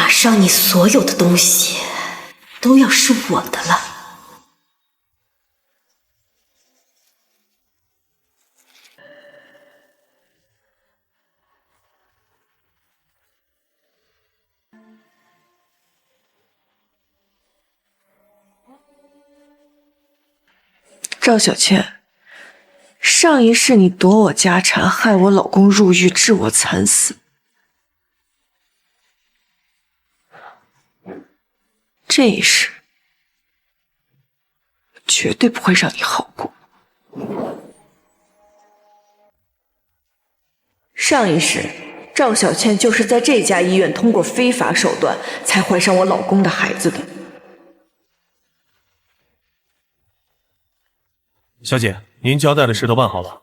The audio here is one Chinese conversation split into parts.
上你所有的东西都要是我的了。赵小倩，上一世你夺我家产，害我老公入狱，致我惨死。这一世，绝对不会让你好过。上一世，赵小倩就是在这家医院通过非法手段才怀上我老公的孩子的。小姐，您交代的事都办好了。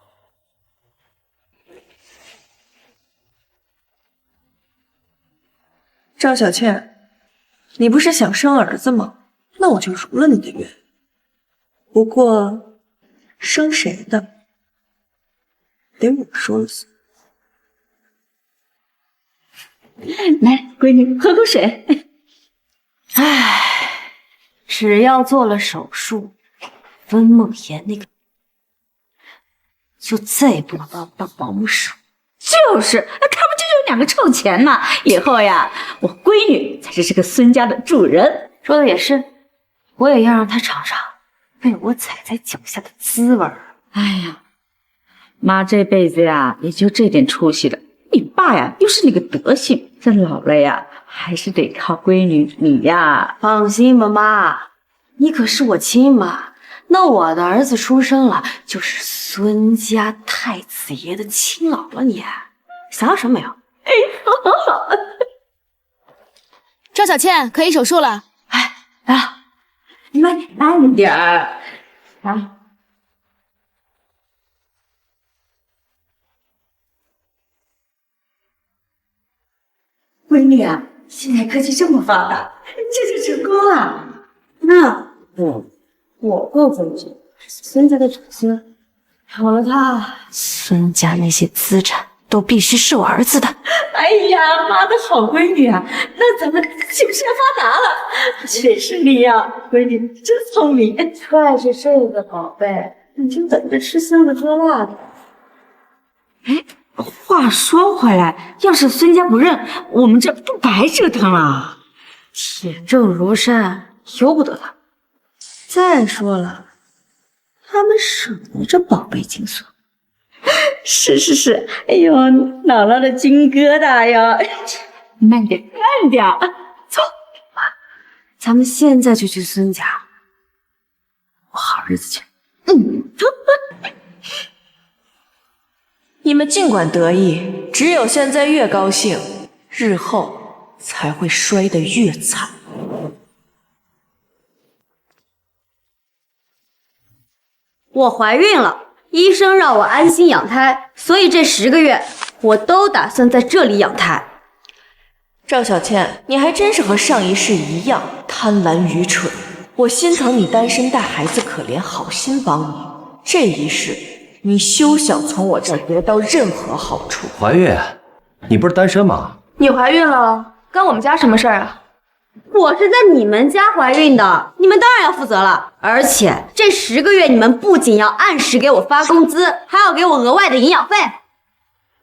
赵小倩，你不是想生儿子吗？那我就如了你的愿。不过，生谁的，得我说了算。来，闺女喝口水。唉，只要做了手术，温梦妍那个就再也不能把我当保姆使。就是，看不就两个臭钱吗？以后呀，我闺女才是这个孙家的主人。说的也是，我也要让她尝尝被我踩在脚下的滋味儿。哎呀，妈这辈子呀，也就这点出息了。你爸呀，又是那个德行，这老了呀，还是得靠闺女你呀。放心吧，妈，你可是我亲妈。那我的儿子出生了，就是孙家太子爷的亲姥姥，你想要什么没有？哎，好好好。赵小倩可以手术了。哎，来了，慢点儿。啊。闺女啊，现在科技这么发达，这就成功了。我告诉你，是孙家的长孙，有了他，孙家那些资产都必须是我儿子的。哎呀，妈的好闺女啊，那咱们就是要发达了。谁是你呀，闺女真聪明。带着这个宝贝，你就等着吃香的喝辣的。哎，话说回来，要是孙家不认，我们这不白折腾了？铁证如山，由不得他。再说了，他们舍得这宝贝金锁。是，哎呦，姥姥的金疙瘩呀！慢点，走，妈，咱们现在就去孙家，过好日子去。你们尽管得意，只有现在越高兴，日后才会摔得越惨。我怀孕了，医生让我安心养胎，所以这10个月我都打算在这里养胎。赵小倩，你还真是和上一世一样贪婪愚蠢。我心疼你单身带孩子可怜，好心帮你。这一世，你休想从我这儿得到任何好处。怀孕？你不是单身吗？你怀孕了，关我们家什么事儿啊？我是在你们家怀孕的，你们当然要负责了。而且这10个月，你们不仅要按时给我发工资，还要给我额外的营养费。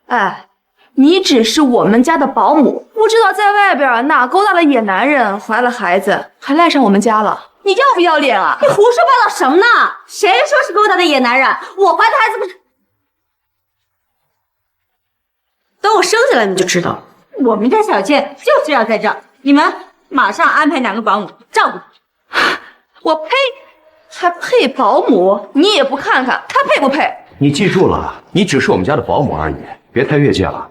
哎，你只是我们家的保姆，不知道在外边哪勾搭了野男人，怀了孩子，还赖上我们家了，你要不要脸啊？你胡说八道什么呢？谁说是勾搭的野男人？我怀的孩子不是……等我生下来你就知道了。我们家小倩就是要在这儿，你们马上安排2个保姆照顾她。我呸！还配保姆？你也不看看他配不配？你记住了，你只是我们家的保姆而已，别太越界了。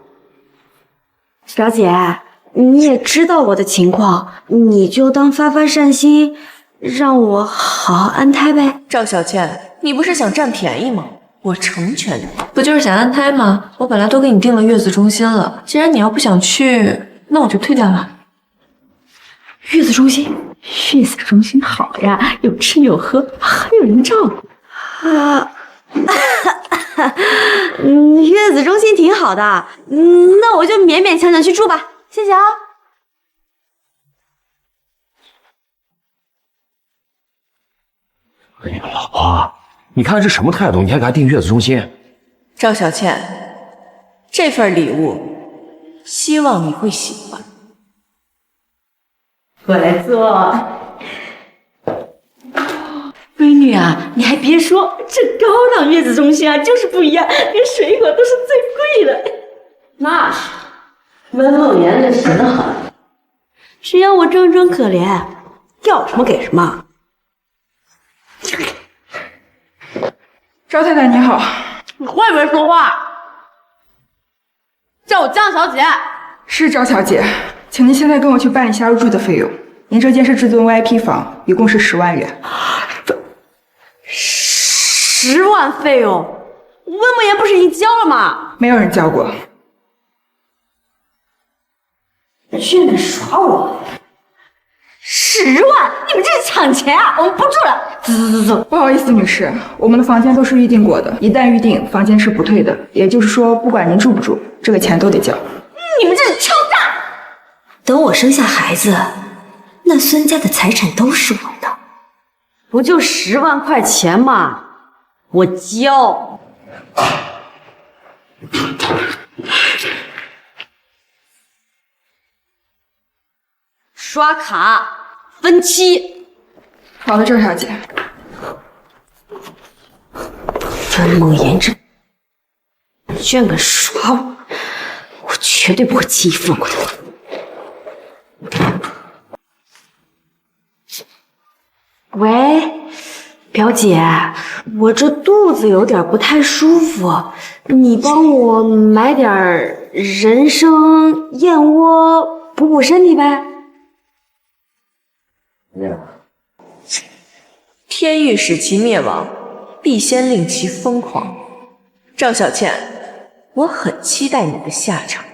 表姐，你也知道我的情况，你就当发发善心，让我好好安胎呗。赵小倩，你不是想占便宜吗？我成全你。不就是想安胎吗？我本来都给你订了月子中心了，既然你要不想去，那我就退掉了。月子中心，月子中心好呀，有吃有喝，还有人照顾啊。月子中心挺好的，那我就勉勉强强去住吧，谢谢啊。哎呀，老婆，你看这什么态度？你还给他订月子中心？赵小倩，这份礼物，希望你会喜欢。我来做。闺女啊，你还别说，这高档月子中心啊，就是不一样，连水果都是最贵的。那是，温梦妍那神狠，只要我怔怔可怜，要什么给什么。赵太太你好，你会不会说话？叫我江小姐。是赵小姐，请您现在跟我去办理下入住的费用。您这间是至尊 VIP 房，一共是10万元。10万费用，温梦妍不是已经交了吗？没有人交过。居然耍我！10万，你们这是抢钱啊！我们不住了，走。不好意思，女士，我们的房间都是预定过的，一旦预定，房间是不退的。也就是说，不管您住不住，这个钱都得交。你们这是敲诈！等我生下孩子，那孙家的财产都是我的，不就10万块钱吗？我交。刷卡分期。好的，赵小姐。温梦妍这居然敢耍我，我绝对不会轻易放过他。喂，表姐，我这肚子有点不太舒服，你帮我买点人参燕窝补补身体呗。天欲使其灭亡，必先令其疯狂。赵小倩，我很期待你的下场。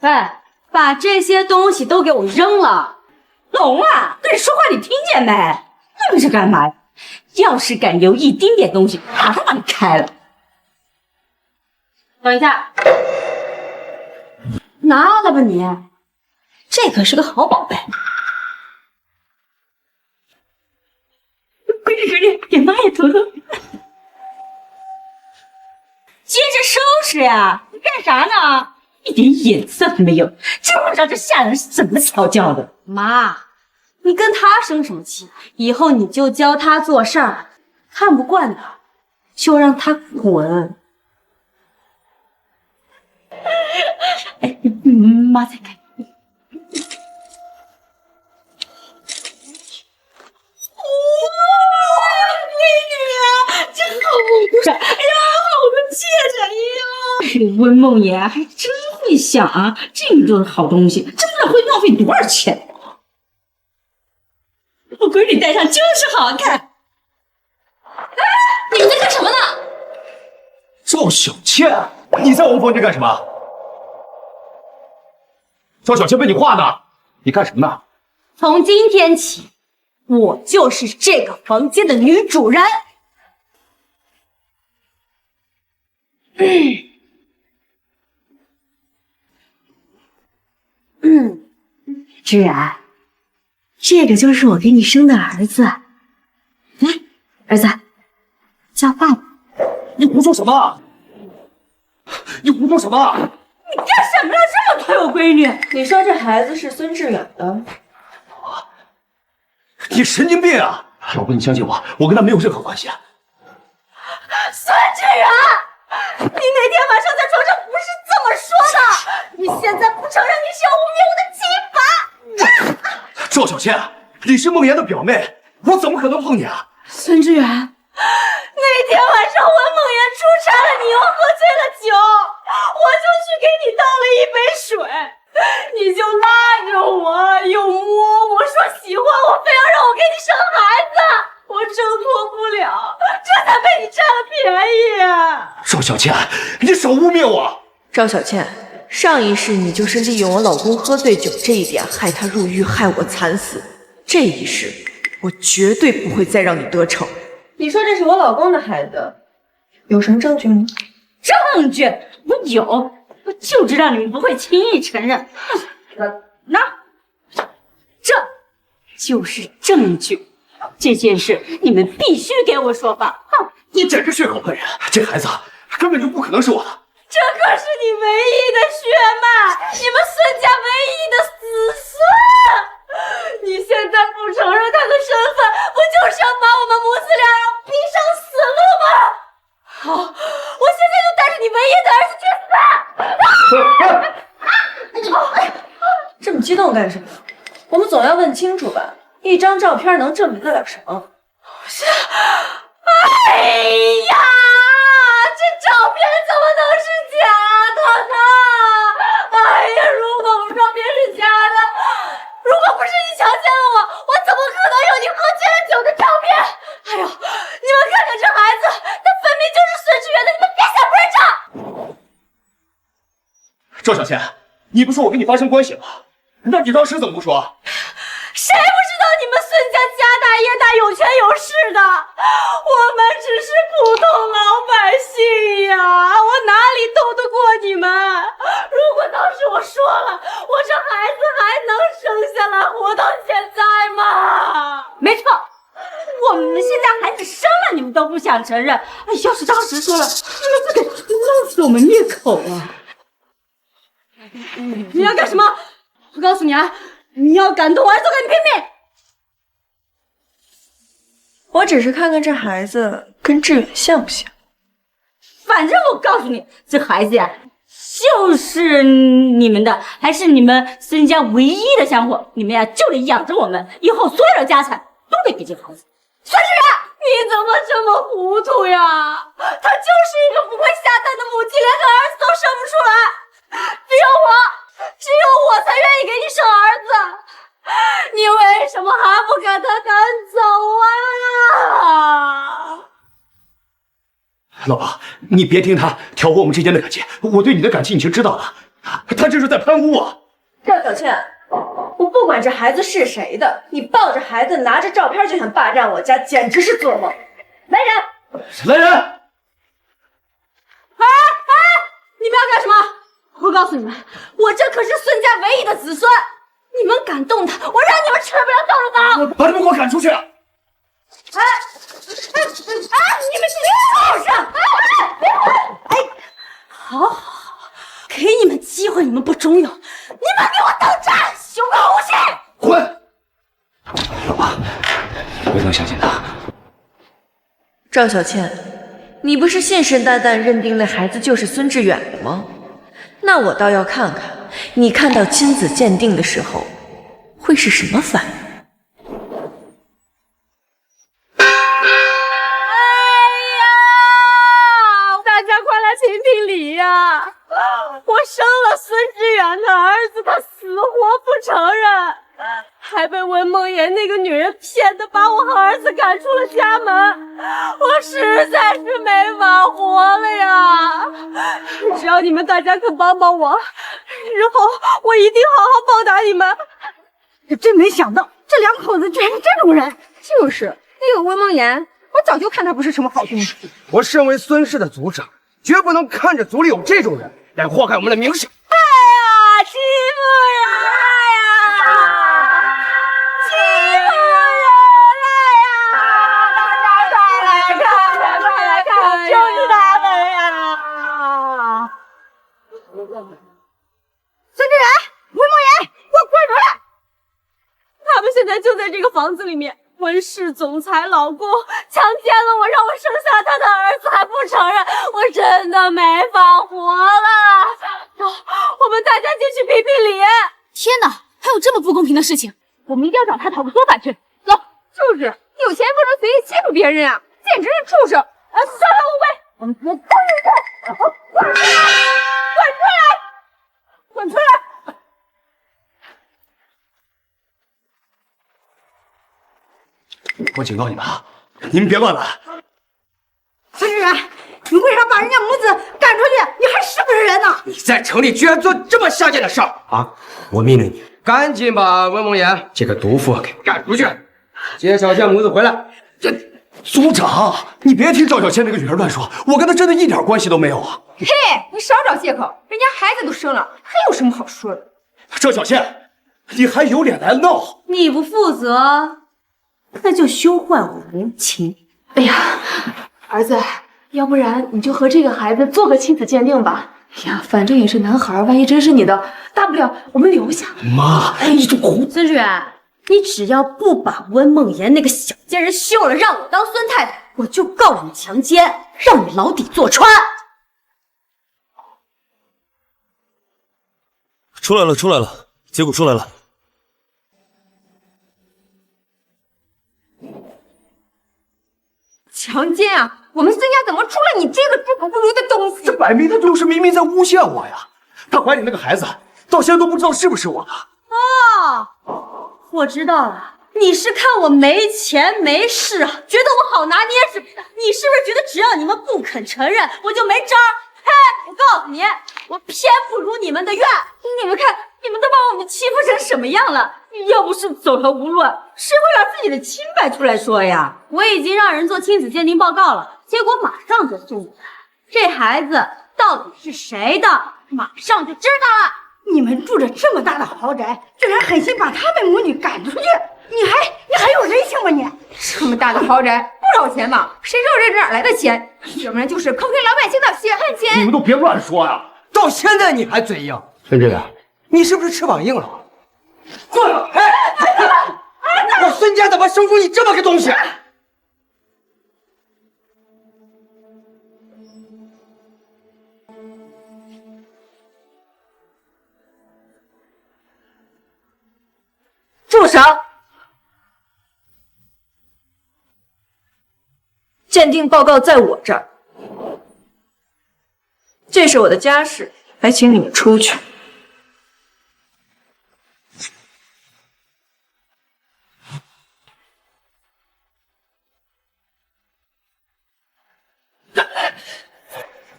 喂，把这些东西都给我扔了！龙啊，跟你说话你听见没？愣着干嘛呀？要是敢留一丁点东西，马上把你开了。等一下，拿了吧你，这可是个好宝贝。闺女，给妈也涂涂。接着收拾呀！你干啥呢？一点眼色都没有，真不知道这下人是怎么调教的。妈，你跟他生什么气？以后你就教他做事儿，看不惯的就让他滚。哎，妈在看。温梦妍还真会想啊，这么多的好东西，真不知道会浪费多少钱。我闺女戴上就是好看。你们在干什么呢？赵小倩，你在我们房间干什么？赵小倩被你画呢，你干什么呢？从今天起，我就是这个房间的女主人。芷然，这个就是我给你生的儿子。来，儿子，叫爸爸。你胡说什么？你胡说什么？你干什么了？这么推我闺女？你说这孩子是孙志远的？你神经病啊！老婆，你相信我，我跟他没有任何关系。孙志远，你那天晚上在床上不是这么说的，你现在不承认，你是要污蔑我的清白。赵小倩，你是梦妍的表妹，我怎么可能碰你啊？孙志远，那天晚上温梦妍出差了，你又喝醉了酒，我就去给你倒了一杯水，你就拉着我，又摸我，说喜欢我，非要让我给你生孩子，我挣脱不了，这才被你占了便宜。赵小倩，你少污蔑我！赵小倩，上一世你就是利用我老公喝醉酒这一点害他入狱，害我惨死。这一世，我绝对不会再让你得逞。你说这是我老公的孩子，有什么证据吗？证据我有，我就知道你们不会轻易承认。那这就是证据，这件事你们必须给我说法。哼！你简直血口喷人！这孩子根本就不可能是我的。这可是你唯一的血脉，你们孙家唯一的子孙。你现在不承认他的身份，不就是要把我们母子俩人逼上死路吗？好，我现在就带着你唯一的儿子去死！这么激动干什么？我们总要问清楚吧。一张照片能证明得了什么？哎呀，这照片怎么能是假的呢？哎呀，如果照片是假的，如果不是你强奸了我怎么可能有你喝醉了酒的照片？哎呦，你们看看这孩子，他分明就是孙志远的，你们别想不认账！赵小倩，你不说我跟你发生关系了，那你当时怎么不说？谁不知道你们孙家家大业大有权有势的？我们只是普通老百姓呀，我哪里斗得过你们？如果当时我说了，我这孩子还能生下来活到现在吗？没错，我们现在孩子生了，你们都不想承认。要是当时说了，你们不得弄死我们灭口啊！你要干什么？我告诉你啊！你要敢动我儿子，我跟你拼命！我只是看看这孩子跟志远像不像。反正我告诉你，这孩子呀，就是你们的，还是你们孙家唯一的香火。你们呀，就得养着我们，以后所有的家产都得给这个孩子。孙志远，你怎么这么糊涂呀？他就是一个不会下蛋的母鸡，连个儿子都生不出来。只有我才愿意给你生儿子，你为什么还不赶他赶走啊？老婆，你别听他挑拨我们之间的感情，我对你的感情已经知道了，他这是在攀污我。赵小倩，我不管这孩子是谁的，你抱着孩子拿着照片就想霸占我家，简直是做梦！来人！来人！你们要干什么？我告诉你们，我这可是孙家唯一的子孙，你们敢动他，我让你们吃不了兜着走！把他们给我赶出去！你们别吵上！好，给你们机会，你们不中用，你们给我等着，休个无气！滚！老婆，不能相信他。赵小倩，你不是信誓旦旦认定那孩子就是孙志远的吗？那我倒要看看，你看到亲子鉴定的时候会是什么反应。哎呀，大家快来评评理呀！我生了孙志远的儿子，他死活不承认，还被文梦妍那个女人骗得把我和儿子赶出了家门，我实在是没法活了呀！只要你们大家肯帮帮我，日后我一定好好报答你们。真没想到这两口子居然是这种人。就是那个温梦妍，我早就看他不是什么好东西。我身为孙氏的族长，绝不能看着族里有这种人来祸害我们的名声。哎呀，欺负人了呀！欺负人了呀！大家快来看，快来看，就是他们呀！孙志远、温梦妍，给我滚出来！他们现在就在这个房子里面。温氏总裁老公强奸了我，让我生下他的儿子还不承认，我真的没法活了。走，我们大家进去评评理。天哪，还有这么不公平的事情，我们一定要找他讨个说法去。走，就是有钱不能随意欺负别人啊，简直是畜生！撒开乌龟，我们直接当着他，滚出来！滚出来！滚出来！我警告你们啊，你们别乱来！孙志远，你为啥把人家母子赶出去？你还是不是人呢？你在城里居然做这么下贱的事儿啊！我命令你，赶紧把温梦妍这个毒妇给赶出去！接小倩母子回来。组长，你别听赵小倩那个女儿乱说，我跟她真的一点关系都没有啊！嘿，你少找借口，人家孩子都生了，还有什么好说的？赵小倩，你还有脸来闹？你不负责，那就休坏我无情。哎呀，儿子，要不然你就和这个孩子做个亲子鉴定吧。哎呀，反正也是男孩，万一真是你的，大不了我们留下。妈，你这胡……孙志远，你只要不把温梦妍那个小贱人休了，让我当孙太太，我就告你强奸，让你牢底坐穿。出来了，出来了，结果出来了。强奸啊！我们孙家怎么出了你这个猪狗不如的东西？这摆明的就是明明在诬陷我呀！她怀里那个孩子，到现在都不知道是不是我的。哦，我知道了，你是看我没钱没势，觉得我好拿捏是不是？你是不是觉得只要你们不肯承认，我就没招儿？嘿，我告诉你，我偏不如你们的愿。你们看，你们都把我们欺负成什么样了？要不是走投无路，谁会拿自己的清白出来说呀？我已经让人做亲子鉴定报告了，结果马上就送过来。这孩子到底是谁的，马上就知道了。你们住着这么大的豪宅，竟然狠心把他们母女赶出去，你还有人性吗你？这么大的豪宅不少钱吗？谁知道这哪来的钱？要不然就是坑老百姓的血汗钱。你们都别乱说呀！到现在你还嘴硬，孙志远，你是不是翅膀硬了？过来！哎，我孙家怎么生出你这么个东西？住手！鉴定报告在我这儿，这是我的家事，还请你们出去。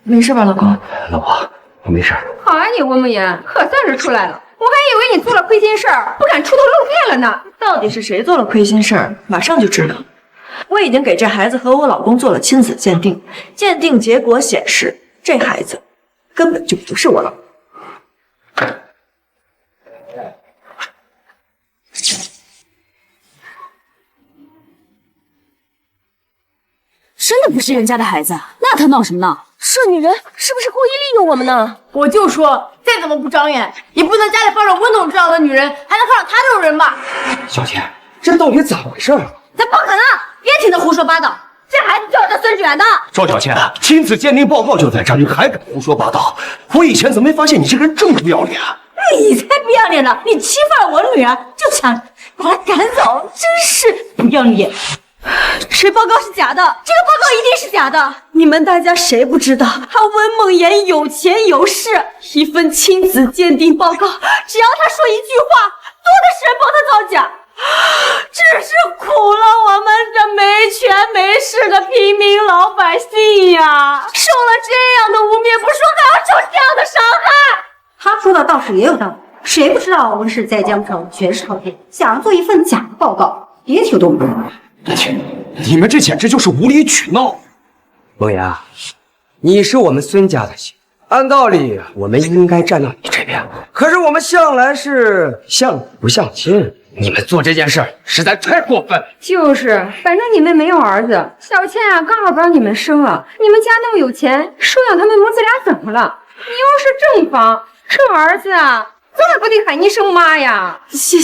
没事吧，老公？老婆，我没事。好啊，你温梦妍，可算是出来了。我还以为你做了亏心事儿，不敢出头露面了呢。到底是谁做了亏心事儿，马上就知道。我已经给这孩子和我老公做了亲子鉴定，鉴定结果显示，这孩子根本就不是我老公。真的不是人家的孩子，那他闹什么闹？这女人是不是故意利用我们呢？我就说，再怎么不长眼，也不能家里放着温总这样的女人，还能放上他这种人吧？小倩，这到底咋回事啊？咱不可能！别听他胡说八道，这孩子就是他孙志远的。赵小倩，亲子鉴定报告就在这儿，你还敢胡说八道？我以前怎么没发现你这个人这么不要脸？你才不要脸呢！你欺负了我女儿，就想把她赶走，真是不要脸！这报告是假的，这个报告一定是假的！你们大家谁不知道，他温梦妍有钱有势，一份亲子鉴定报告，只要他说一句话，多的是人帮他造假。只是苦了我们这没权没势的平民老百姓呀！受了这样的污蔑不说，还要受这样的伤害。他说的倒是也有道理，谁不知道我们是在江城权势滔天，想要做一份假的报告，别提多么容易。你们这简直就是无理取闹！梦妍，你是我们孙家的媳妇，按道理我们应该站到你这边，可是我们向来是向古不向亲，你们做这件事实在太过分了。就是，反正你们没有儿子，小倩啊刚好把你们生了，你们家那么有钱，收养他们母子俩怎么了？你又是正房，这儿子啊，怎么不得喊一声妈呀？谢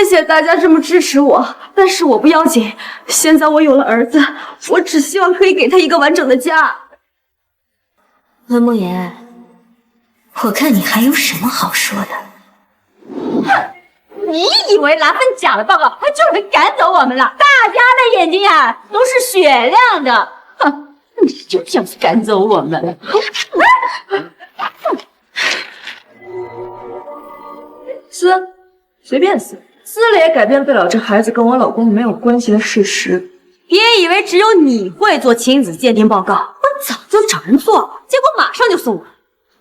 谢大家这么支持我，但是我不要紧。现在我有了儿子，我只希望可以给他一个完整的家。温梦妍，我看你还有什么好说的？哼，你以为拿份假的报告，他就能赶走我们了？大家的眼睛呀，都是雪亮的。哼，你就想赶走我们？撕，随便撕，撕了也改变不了这孩子跟我老公没有关系的事实。别以为只有你会做亲子鉴定报告，我早就找人做了，结果马上就送我。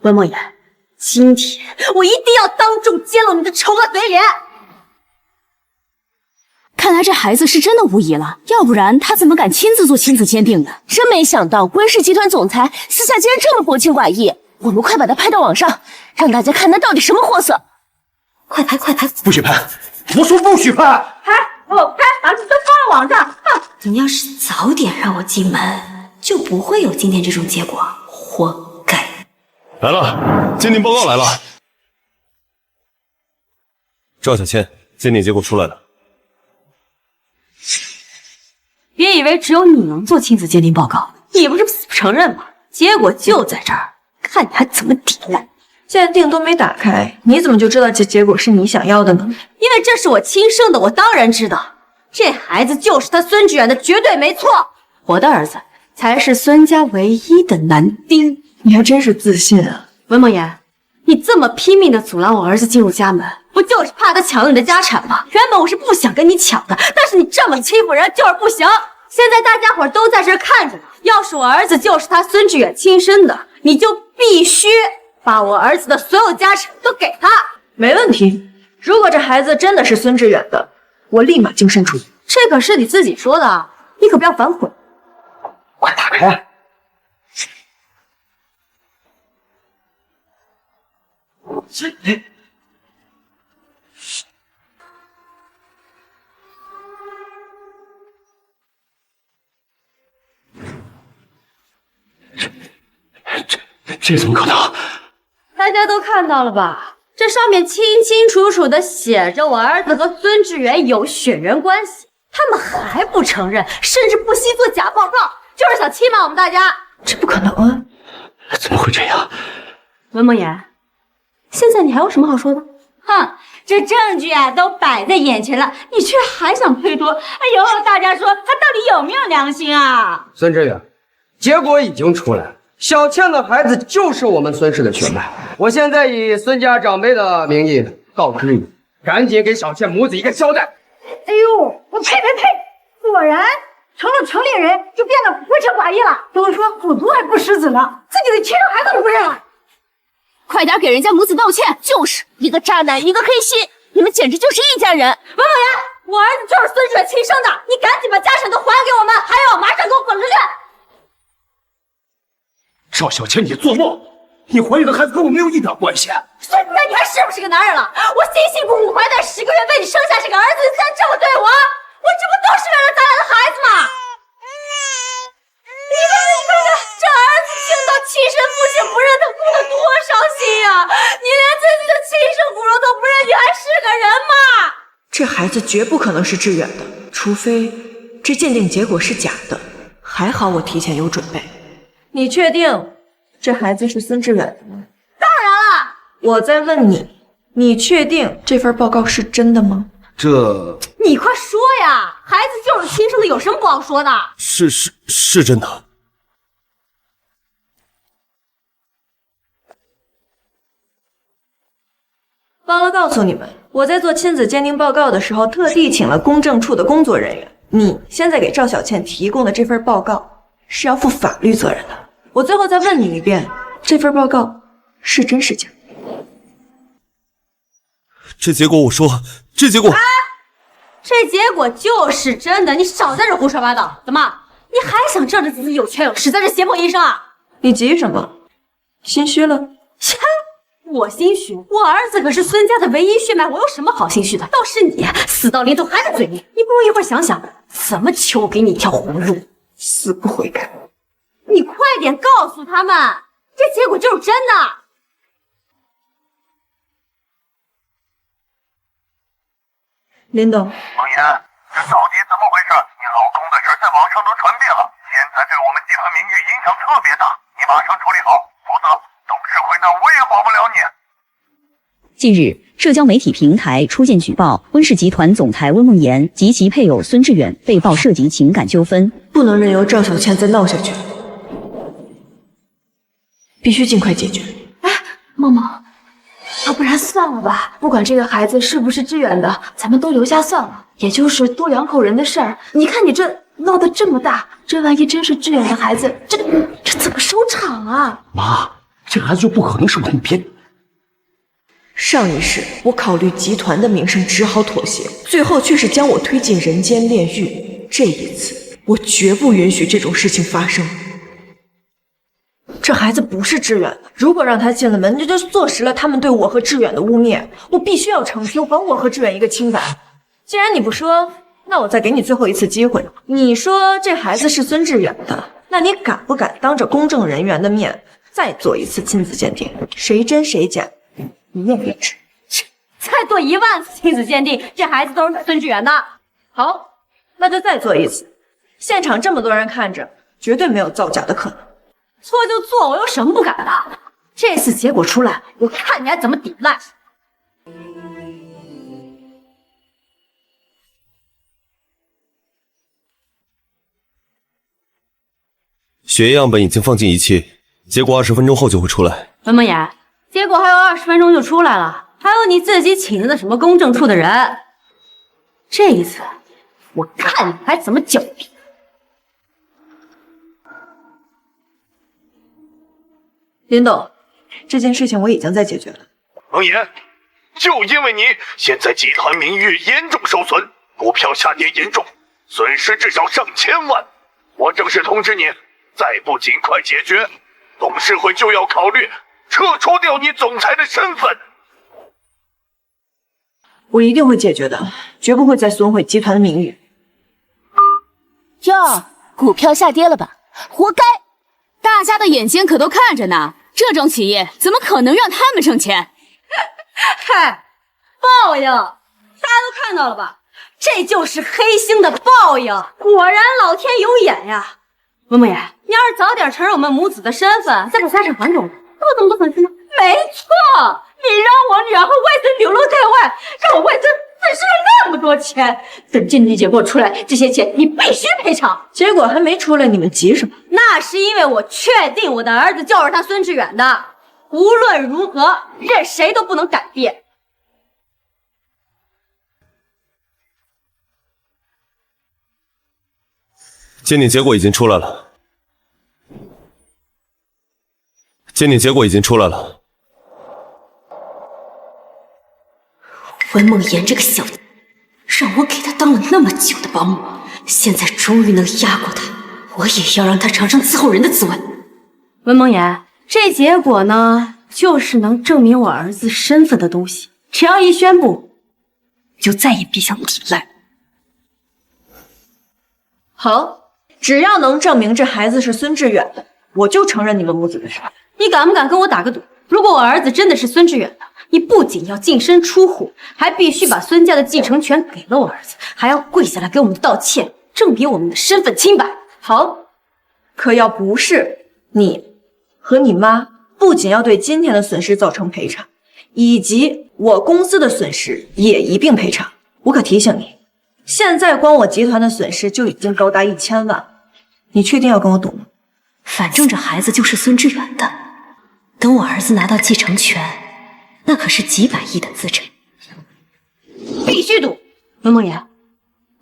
温梦妍，今天我一定要当众揭露你的丑恶嘴脸！看来这孩子是真的无疑了，要不然他怎么敢亲自做亲子鉴定呢？真没想到温氏集团总裁私下竟然这么薄情寡义。我们快把他拍到网上，让大家看他到底什么货色！快拍快拍！不许拍！我说不许拍！拍！我拍，把这都发到网上！你要是早点让我进门，就不会有今天这种结果，活该。来了，鉴定报告来了。赵小倩，鉴定结果出来了。别以为只有你能做亲子鉴定报告，你不是死不承认吗？结果就在这儿，看你还怎么抵赖！鉴定都没打开，你怎么就知道这结果是你想要的呢？因为这是我亲生的，我当然知道，这孩子就是他孙志远的，绝对没错。我的儿子才是孙家唯一的男丁。你还真是自信啊！文梦言，你这么拼命的阻拦我儿子进入家门，不就是怕他抢了你的家产吗？原本我是不想跟你抢的，但是你这么欺负人就是不行。现在大家伙都在这看着呢，要是我儿子就是他孙志远亲生的，你就必须把我儿子的所有家产都给他。没问题。如果这孩子真的是孙志远的，我立马净身出局。这可是你自己说的啊，你可不要反悔。快打开！这怎么可能？大家都看到了吧？这上面清清楚楚的写着我儿子和孙志远有血缘关系，他们还不承认，甚至不惜做假报告，就是想欺瞒我们大家。这不可能啊！怎么会这样？文梦言，现在你还有什么好说的？哼，这证据啊都摆在眼前了，你却还想推脱？哎呦，大家说他到底有没有良心啊？孙志远，结果已经出来了，小倩的孩子就是我们孙氏的血脉。我现在以孙家长辈的名义告知你，赶紧给小倩母子一个交代。哎呦，我呸呸呸！果然成了城里人就变得无情寡义了。都说虎毒还不食子呢，自己的亲生孩子都不认了。快点给人家母子道歉！就是一个渣男，一个黑心，你们简直就是一家人。文梦言，我儿子就是孙志远亲生的，你赶紧把家产都还给我们，还有马上给我滚出去！赵小倩，你做梦！你怀里的孩子跟我没有一点关系。孙子，你还是不是个男人了？我辛辛苦苦怀胎10个月为你生下这个儿子，你竟然这么对我，我这不都是为了咱俩的孩子吗？你看看，这儿子听到亲生父亲不认，他哭得多伤心呀！你连自己的亲生骨肉都不认，你还是个人吗？这孩子绝不可能是志远的，除非这鉴定结果是假的。还好我提前有准备。你确定这孩子是孙志远的吗？当然了。我在问你，你确定这份报告是真的吗？这你快说呀！孩子就是亲生的，有什么不好说的？是真的。忘了告诉你们，我在做亲子鉴定报告的时候，特地请了公证处的工作人员。你现在给赵小倩提供的这份报告是要负法律责任的。我最后再问你一遍，这份报告是真是假？这结果我说，这结果，这结果就是真的，你少在这胡说八道！怎么，你还想仗着自己有权有势在这胁迫医生啊？你急什么？心虚了？我心虚？我儿子可是孙家的唯一血脉，我有什么好心虚的？倒是你死到临头还在嘴硬，你不如一会儿想想怎么求我给你一条活路，死不悔改！你快点告诉他们，这结果就是真的。林董，梦妍，这到底怎么回事？你老公的事在网上都传遍了，现在对我们集团名誉影响特别大，你马上处理好，否则董事会那我也保不了你。近日，社交媒体平台出现举报温氏集团总裁温梦妍及其配偶孙志远被曝涉及情感纠纷，不能任由赵小倩再闹下去，必须尽快解决。哎，梦梦，要不然算了吧，不管这个孩子是不是志远的，咱们都留下算了，也就是多2口人的事儿。你看你这闹得这么大，这万一真是志远的孩子，这怎么收场啊？妈，这孩子就不可能是我，你别。上一世我考虑集团的名声，只好妥协，最后却是将我推进人间炼狱。这一次，我绝不允许这种事情发生。这孩子不是志远的，如果让他进了门，这就坐实了他们对我和志远的污蔑。我必须要澄清，还我和志远一个清白。既然你不说，那我再给你最后一次机会。你说这孩子是孙志远的，那你敢不敢当着公证人员的面再做一次亲子鉴定？谁真谁假，一验便知。再做1万次亲子鉴定，这孩子都是孙志远的。好，那就再做一次。现场这么多人看着，绝对没有造假的可能。错就错，我有什么不敢的？这次结果出来，我看你还怎么抵赖。血液样本已经放进仪器，结果20分钟后就会出来。文梦妍，结果还有20分钟就出来了，还有你自己请的什么公证处的人。这一次，我看你还怎么狡辩。林董，这件事情我已经在解决了。梦妍，就因为你，现在集团名誉严重受损，股票下跌严重，损失至少上千万。我正式通知你，再不尽快解决，董事会就要考虑撤除掉你总裁的身份。我一定会解决的，绝不会再损毁集团的名誉。哟，股票下跌了吧？活该！大家的眼睛可都看着呢，这种企业怎么可能让他们挣钱？嗨，报应，大家都看到了吧？这就是黑星的报应。果然老天有眼呀！文梦妍，你要是早点承认我们母子的身份，再把财产还给我们，会有这么多损失吗？没错，你让我女儿和外孙流落在外，让我外孙损失了那么多钱。等鉴定结果出来，这些钱你必须赔偿。结果还没出来，你们急什么？那是因为我确定我的儿子就是他孙志远的，无论如何，任谁都不能改变。鉴定结果已经出来了。鉴定结果已经出来了。文梦妍这个小子，让我给他当了那么久的保姆，现在终于能压过他，我也要让他尝尝伺候人的滋味。文梦妍，这结果呢，就是能证明我儿子身份的东西，只要一宣布，就再也别想抵赖。好，只要能证明这孩子是孙志远的，我就承认你们母子的事。你敢不敢跟我打个赌？如果我儿子真的是孙志远的，你不仅要净身出户，还必须把孙家的继承权给了我儿子，还要跪下来给我们道歉，证明我们的身份清白。好，可要不是你和你妈，不仅要对今天的损失造成赔偿，以及我公司的损失也一并赔偿。我可提醒你，现在光我集团的损失就已经高达1000万，你确定要跟我赌吗？反正这孩子就是孙志远的，等我儿子拿到继承权，那可是几百亿的资产，必须赌。文梦妍，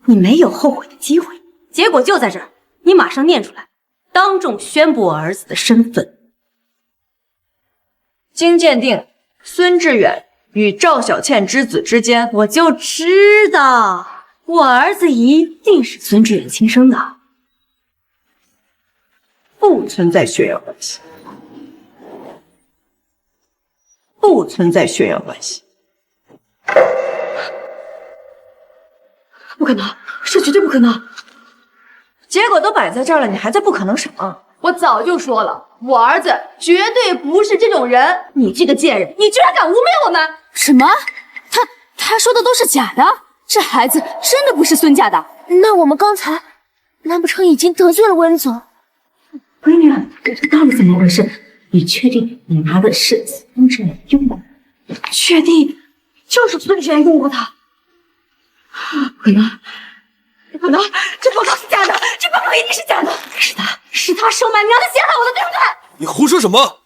你没有后悔的机会，结果就在这儿，你马上念出来，当众宣布我儿子的身份。经鉴定，孙志远与赵小倩之子之间，我就知道我儿子一定是孙志远亲生的，不存在血缘关系，不存在血缘关系。不可能，这绝对不可能！结果都摆在这儿了，你还在不可能什么？我早就说了，我儿子绝对不是这种人。你这个贱人，你居然敢污蔑我们！什么？他说的都是假的？这孩子真的不是孙家的？那我们刚才难不成已经得罪了温总？闺女，这到底怎么回事？你确定你拿的是孙志远用的？确定就是孙志远用过它？不可能，不可能！这报告是假的，这报告一定是假的！是他收买娘的陷害我的，对不对？你胡说什么？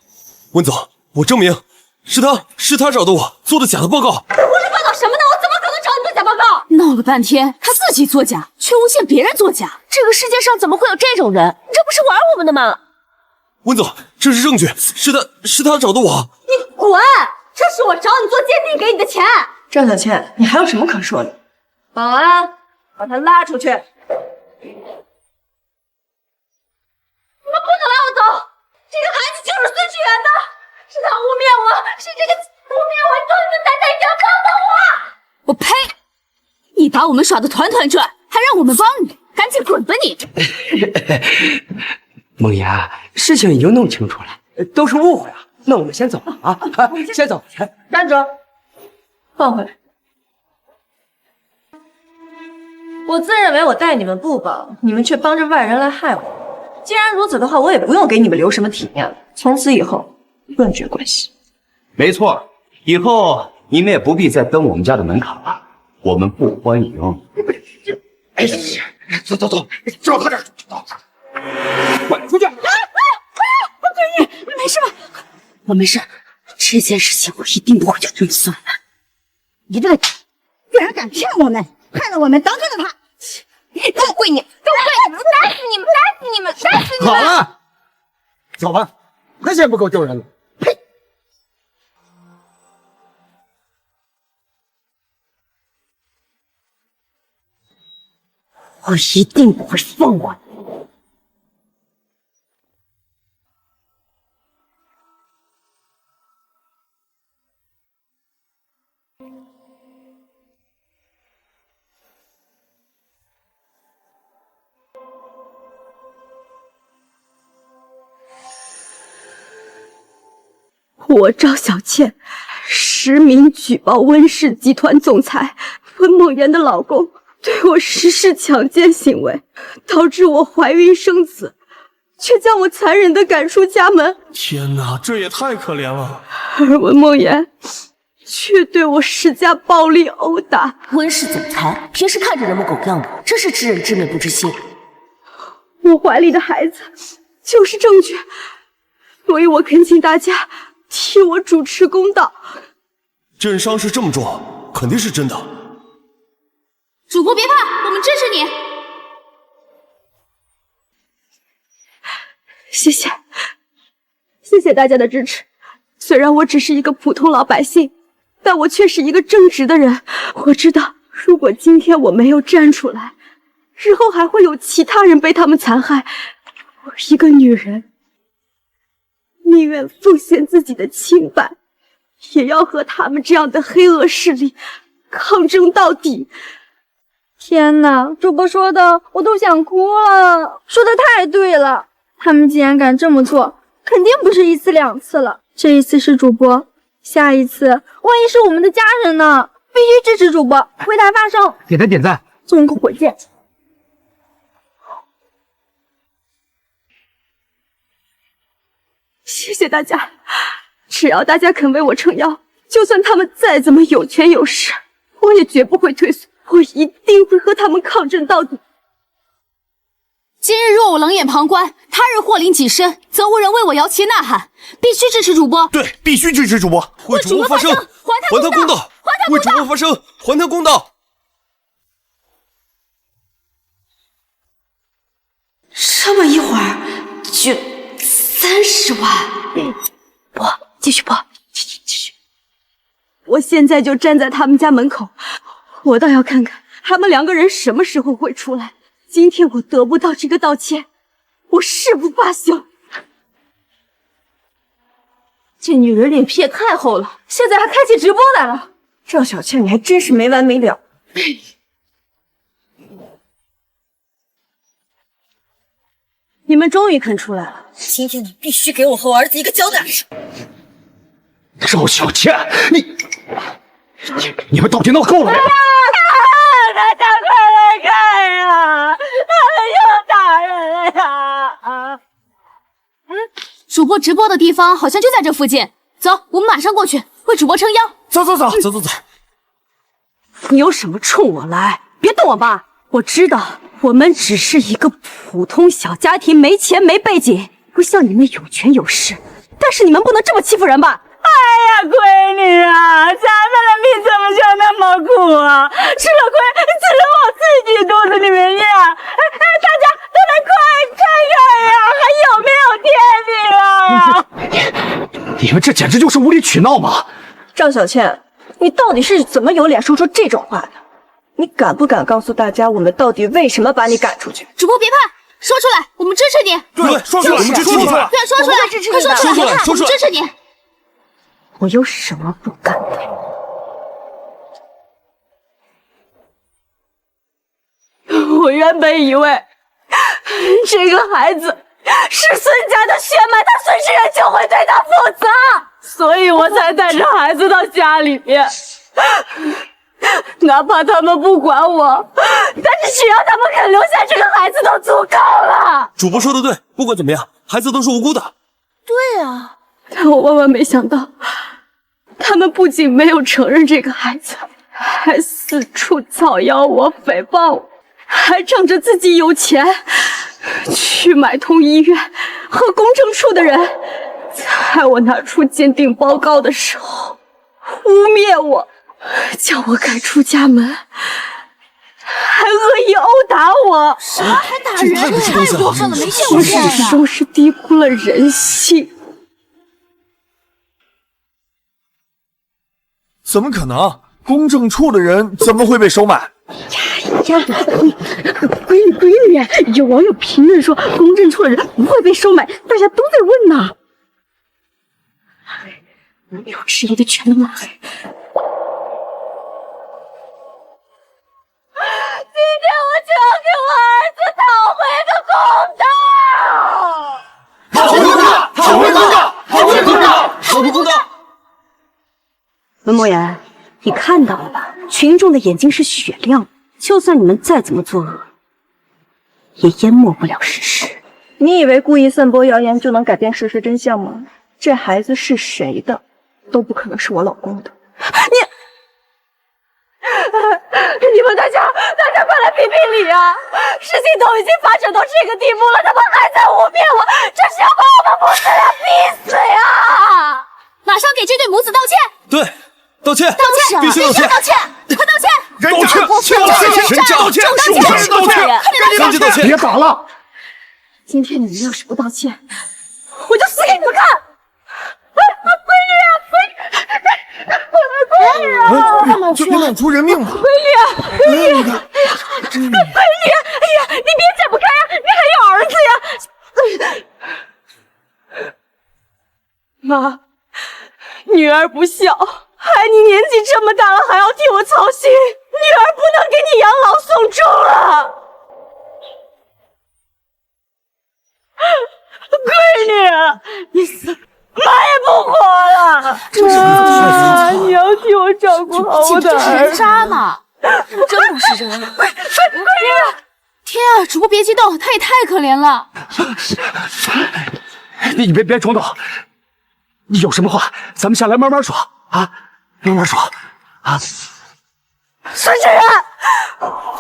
温总，我证明是他找的我做的假的报告。胡说八道什么呢？我怎么可能找你做假报告？闹了半天，他自己作假，却诬陷别人作假。这个世界上怎么会有这种人？这不是玩我们的吗？温总，这是证据，是他找的我。你滚！这是我找你做鉴定给你的钱。赵小倩，你还有什么可说的？保安，把他拉出去！你们不能拉我走，这个孩子就是孙志远的，是他污蔑我，是这个污蔑我，你们大家一定要帮帮我！我呸！你把我们耍得团团转，还让我们帮你，赶紧滚吧你！梦妍，事情已经弄清楚了，都是误会啊。那我们先走了啊，先走。站住！放回来。我自认为我待你们不薄，你们却帮着外人来害我。既然如此的话，我也不用给你们留什么体面了。从此以后，断绝关系。没错，以后你们也不必再登我们家的门槛了，我们不欢迎。哎呀，走，照他这儿走，滚出去！闺女，你没事吧？我没事，这件事情我一定不会就这么算了。你这个居然敢骗我们，害得我们得罪了他！都怪你，打死你们，打死你们，打死你们！好了，走吧，还嫌不够丢人了。呸！我一定不会放过你。我赵小倩实名举报温氏集团总裁温梦妍的老公对我实施强奸行为，导致我怀孕生子，却将我残忍地赶出家门。天哪，这也太可怜了。而温梦妍却对我施加暴力殴打。温氏总裁平时看着人模狗样的，真是知人知面不知心。我怀里的孩子就是证据，所以我恳请大家替我主持公道。朕伤势这么重，肯定是真的。主播别怕，我们支持你。谢谢，谢谢大家的支持。虽然我只是一个普通老百姓，但我却是一个正直的人。我知道，如果今天我没有站出来，日后还会有其他人被他们残害。我一个女人，宁愿奉献自己的清白，也要和他们这样的黑恶势力抗争到底。天哪，主播说的我都想哭了，说的太对了。他们既然敢这么做，肯定不是一次两次了。这一次是主播，下一次万一是我们的家人呢？必须支持主播，为他发声，给他点赞，送一个火箭。谢谢大家，只要大家肯为我撑腰，就算他们再怎么有权有势，我也绝不会退缩，我一定会和他们抗争到底。今日若我冷眼旁观，他日祸临己身，则无人为我摇旗呐喊。必须支持主播，对，必须支持主播，为主播发声，还他公道，为主播发声，还他公道。这么一会儿就30万，播，继续播，继续。我现在就站在他们家门口，我倒要看看他们2个人什么时候会出来。今天我得不到这个道歉，我誓不罢休。这女人脸皮也太厚了，现在还开启直播来了。赵小倩，你还真是没完没了。你们终于肯出来了，今天你必须给我和我儿子一个交代。赵小倩，你们到底闹够了没有？大家快来看呀！他们又打人了呀！主播直播的地方好像就在这附近，走，我们马上过去为主播撑腰。走。你有什么冲我来？别动我爸！我知道我们只是一个普通小家庭，没钱没背景，不像你们有权有势。但是你们不能这么欺负人吧？哎呀，闺女啊，咱们的命怎么就那么苦啊？吃了亏只能往自己肚子里面咽。大家都来快看看呀，还有没有天理了呀？你们这简直就是无理取闹嘛！赵小倩，你到底是怎么有脸说出这种话的？你敢不敢告诉大家，我们到底为什么把你赶出去？主播别怕，说出来，我们支持你。对，说出来，我们支持你。对，说出来，快说出来，别怕，我们支持你。我有什么不敢的？我原本以为这个孩子是孙家的血脉，他孙氏人就会对他负责，所以我才带着孩子到家里面。哪怕他们不管我，但是只要他们肯留下这个孩子都足够了。主播说的对，不管怎么样，孩子都是无辜的。对啊，但我万万没想到，他们不仅没有承认这个孩子，还四处造谣我、诽谤我，还仗着自己有钱去买通医院和公证处的人，在我拿出鉴定报告的时候污蔑我，叫我赶出家门，还恶意殴打我。什么还打人？太过分了，没见过这样的。始终是低估了人性。怎么可能？公证处的人怎么会被收买？呀，闺女，有网友评论说公证处的人不会被收买，大家都在问呢。我没有质疑的全都拉黑。今天我就要给我儿子讨回个公道！讨回公道！讨回公道！讨回公道！讨回公道！文墨言，你看到了吧？群众的眼睛是雪亮的，就算你们再怎么作恶，也淹没不了事实。你以为故意散播谣言就能改变事实真相吗？这孩子是谁的，都不可能是我老公的。你们大家快来评评理啊！事情都已经发展到这个地步了，他们还在污蔑我，这是要把我们母子俩逼死呀！马上给这对母子道歉！对，道歉！道歉！必须道歉！道歉！快道歉！人渣！道歉！道歉！是我人道歉！赶紧道歉！别打了！今天你们要是不道歉，我就死给你们看！闺女啊！就别闹出人命吧！闺女！哎呀，你别解不开呀，你还有儿子呀！妈，女儿不孝，害你年纪这么大了还要替我操心，女儿不能给你养老送终了。闺女，你死，妈也不活了。妈，你要替我照顾好我的儿子。人渣呢？真不是人！闺女，天啊，主播别激动，他也太可怜了。你别冲动，你有什么话咱们下来慢慢说啊，慢慢说啊。孙志远，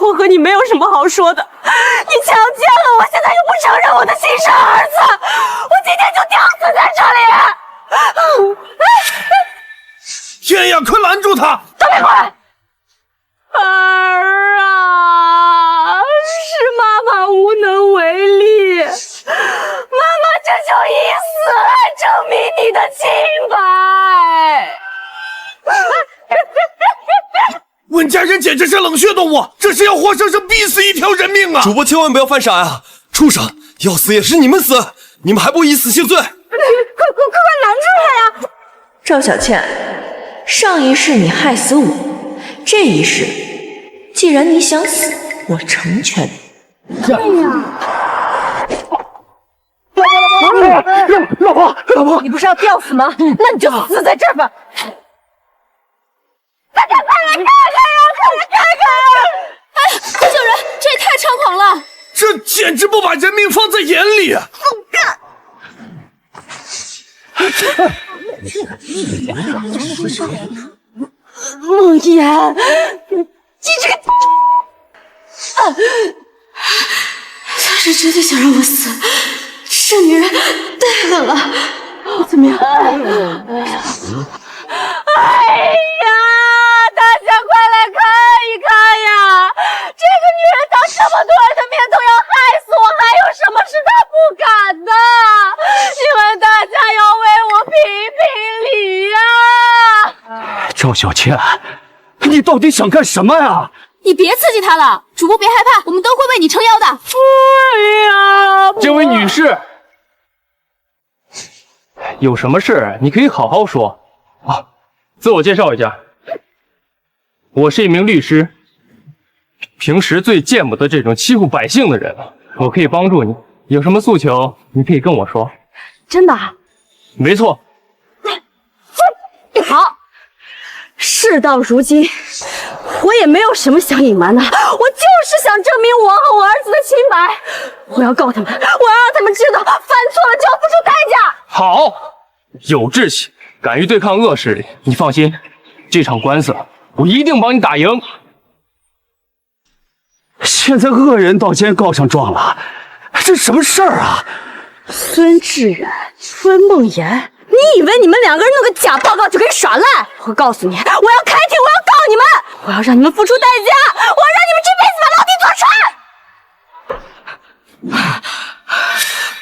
我和你没有什么好说的，你强奸了我，现在又不承认我的亲生儿子，我今天就吊死在这里！天呀，快拦住他！都别过来！儿啊，是妈妈无能为力，妈妈这就以死来证明你的清白。温家人简直是冷血动物，这是要活生生逼死一条人命啊！主播千万不要犯傻呀！畜生，要死也是你们死，你们还不以死谢罪？快拦住他呀！赵小倩，上一世你害死我，这一世既然你想死，我成全你。哎呀！老婆，你不是要吊死吗？那你就死在这儿吧！大家快来看看呀！快来看看呀！哎，快救人！这也太猖狂了！这简直不把人命放在眼里啊！梦妍，你这个……他是真的想让我死，这女人太狠了！怎么样？哎呀，大家快来看一看呀！这个女人当这么多人的面都要害死我，还有什么是她不敢的？你们大家要为我评评理呀！小倩，你到底想干什么呀？你别刺激他了，主播别害怕，我们都会为你撑腰的。哎呀，这位女士，有什么事你可以好好说啊。自我介绍一下，我是一名律师，平时最见不得这种欺负百姓的人了。我可以帮助你，有什么诉求你可以跟我说。真的？没错。好，事到如今，我也没有什么想隐瞒的，我就是想证明我和我儿子的清白。我要告他们，我要让他们知道，犯错了就要付出代价。好，有志气，敢于对抗恶势力。你放心，这场官司我一定帮你打赢。现在恶人倒竟然告上状了，这什么事儿啊？孙志远、温梦言，你以为你们两个人弄个假报告就可以耍赖？我告诉你，我要开庭，我要告你们，我要让你们付出代价，我要让你们这辈子把牢底坐穿。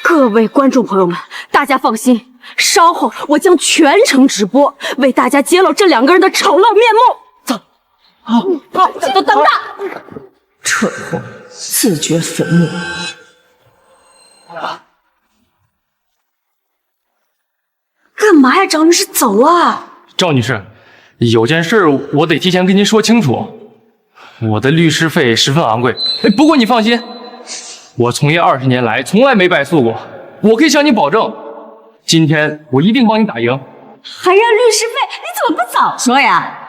各位观众朋友们，大家放心，稍后我将全程直播，为大家揭露这两个人的丑陋面目。走，都等着！蠢货，自掘坟墓。干嘛呀，张律师，走啊！赵女士，有件事我得提前跟您说清楚，我的律师费十分昂贵。不过你放心，我从业20年来从来没败诉过，我可以向你保证，今天我一定帮你打赢。还要律师费？你怎么不早说呀？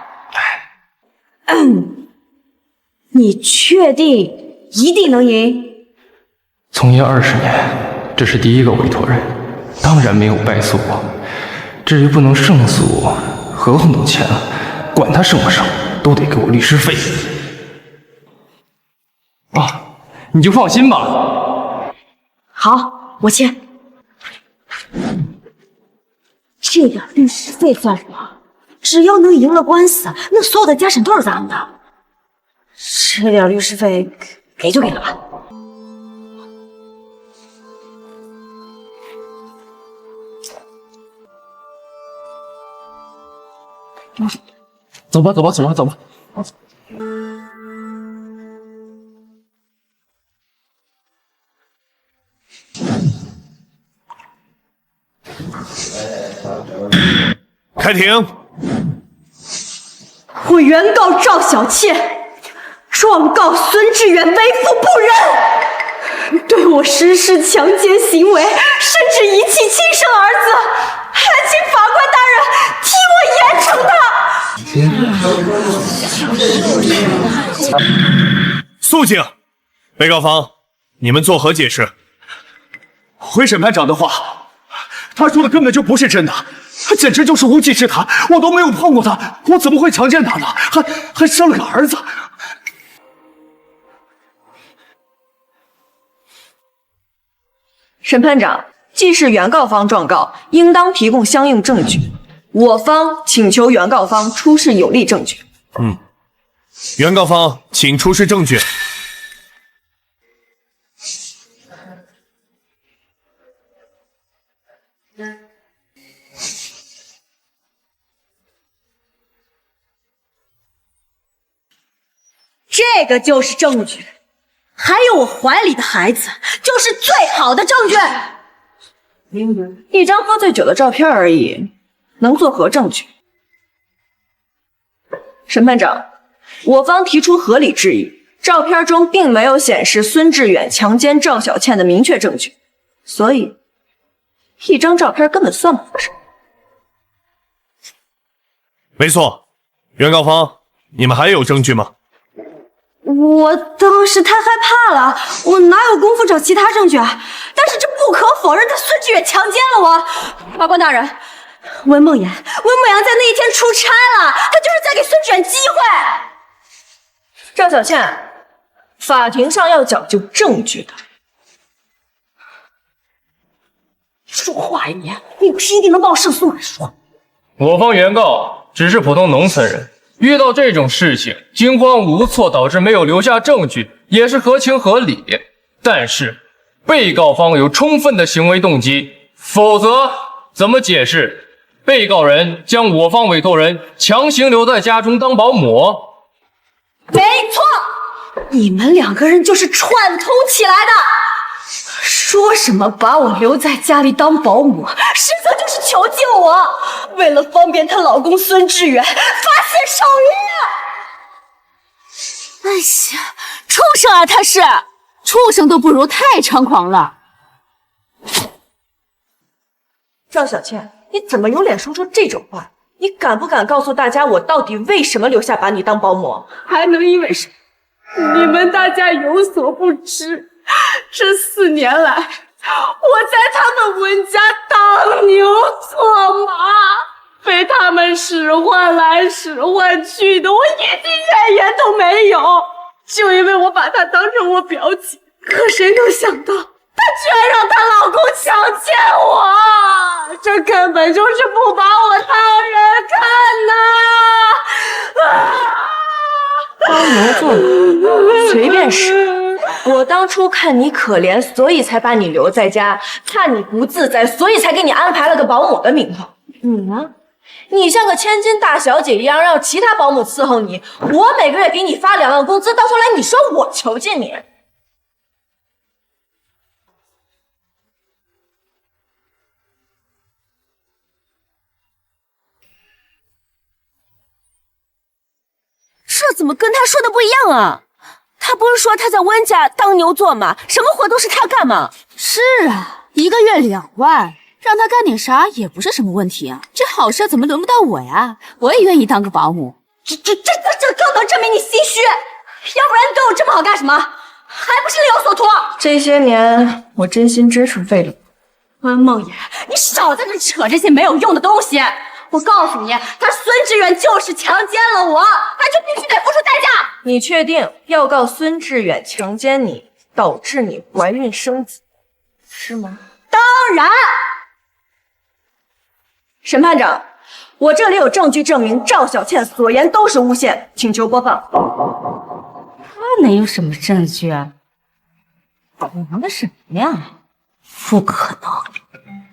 你确定一定能赢？从业20年，这是第一个委托人，当然没有败诉过。至于不能胜诉，合同都签了，管他胜不胜，都得给我律师费。啊，你就放心吧。好，我签。这点律师费算什么？只要能赢了官司，那所有的家产都是咱们的。这点律师费给就给了吧。走吧，走吧，走吧，走吧。开庭！我原告赵小倩，状告孙志远为父不仁，对我实施强奸行为，甚至遗弃亲生儿子，还请法官大人替我严惩他。肃静！被告方，你们作何解释？回审判长的话，他说的根本就不是真的，他简直就是无稽之谈。我都没有碰过他，我怎么会强奸他呢？还生了个儿子。审判长，既是原告方状告，应当提供相应证据。我方请求原告方出示有力证据。原告方请出示证据。这个就是证据，还有我怀里的孩子，就是最好的证据。一张喝醉酒的照片而已，能作何证据？审判长，我方提出合理质疑，照片中并没有显示孙志远强奸赵小倩的明确证据，所以一张照片根本算不成。没错，原告方，你们还有证据吗？我当时太害怕了，我哪有功夫找其他证据啊？但是这不可否认，他孙志远强奸了我。法官大人，温梦阳在那一天出差了，他就是在给孙志远机会。赵小倩，法庭上要讲究证据的。说话呀，你不是一定能帮我胜诉吗？说。我方原告只是普通农村人，遇到这种事情惊慌无措，导致没有留下证据，也是合情合理。但是被告方有充分的行为动机，否则怎么解释被告人将我方委托人强行留在家中当保姆。没错，你们2个人就是串通起来的。说什么把我留在家里当保姆，实则就是囚禁我，为了方便她老公孙志远发现手艺。哎呀，畜生啊！他是畜生都不如，太猖狂了。赵小倩，你怎么有脸说出这种话？你敢不敢告诉大家，我到底为什么留下把你当保姆？还能因为什么？你们大家有所不知，这4年来，我在他们温家当牛做马，被他们使唤来使唤去的，我一句怨言都没有。就因为我把她当成我表姐，可谁能想到，她居然让她老公强奸我，这根本就是不把我当人看呐！当牛做马，随便使。我当初看你可怜，所以才把你留在家；怕你不自在，所以才给你安排了个保姆的名头。你呢？你像个千金大小姐一样，让其他保姆伺候你。我每个月给你发2万工资，到头来你说我囚禁你。这怎么跟他说的不一样啊？他不是说他在温家当牛做马，什么活都是他干吗？是啊，1个月2万，让他干点啥也不是什么问题啊。这好事怎么轮不到我呀？我也愿意当个保姆。这更能证明你心虚，要不然你对我这么好干什么？还不是另有所图？这些年我真心真是为了温梦妍，你少在这扯这些没有用的东西。我告诉你，他孙志远就是强奸了我，他就必须得付出代价。你确定要告孙志远强奸你，导致你怀孕生子，是吗？当然。审判长，我这里有证据证明赵小倩所言都是诬陷，请求播放。他能有什么证据啊？忙的什么呀？不可能，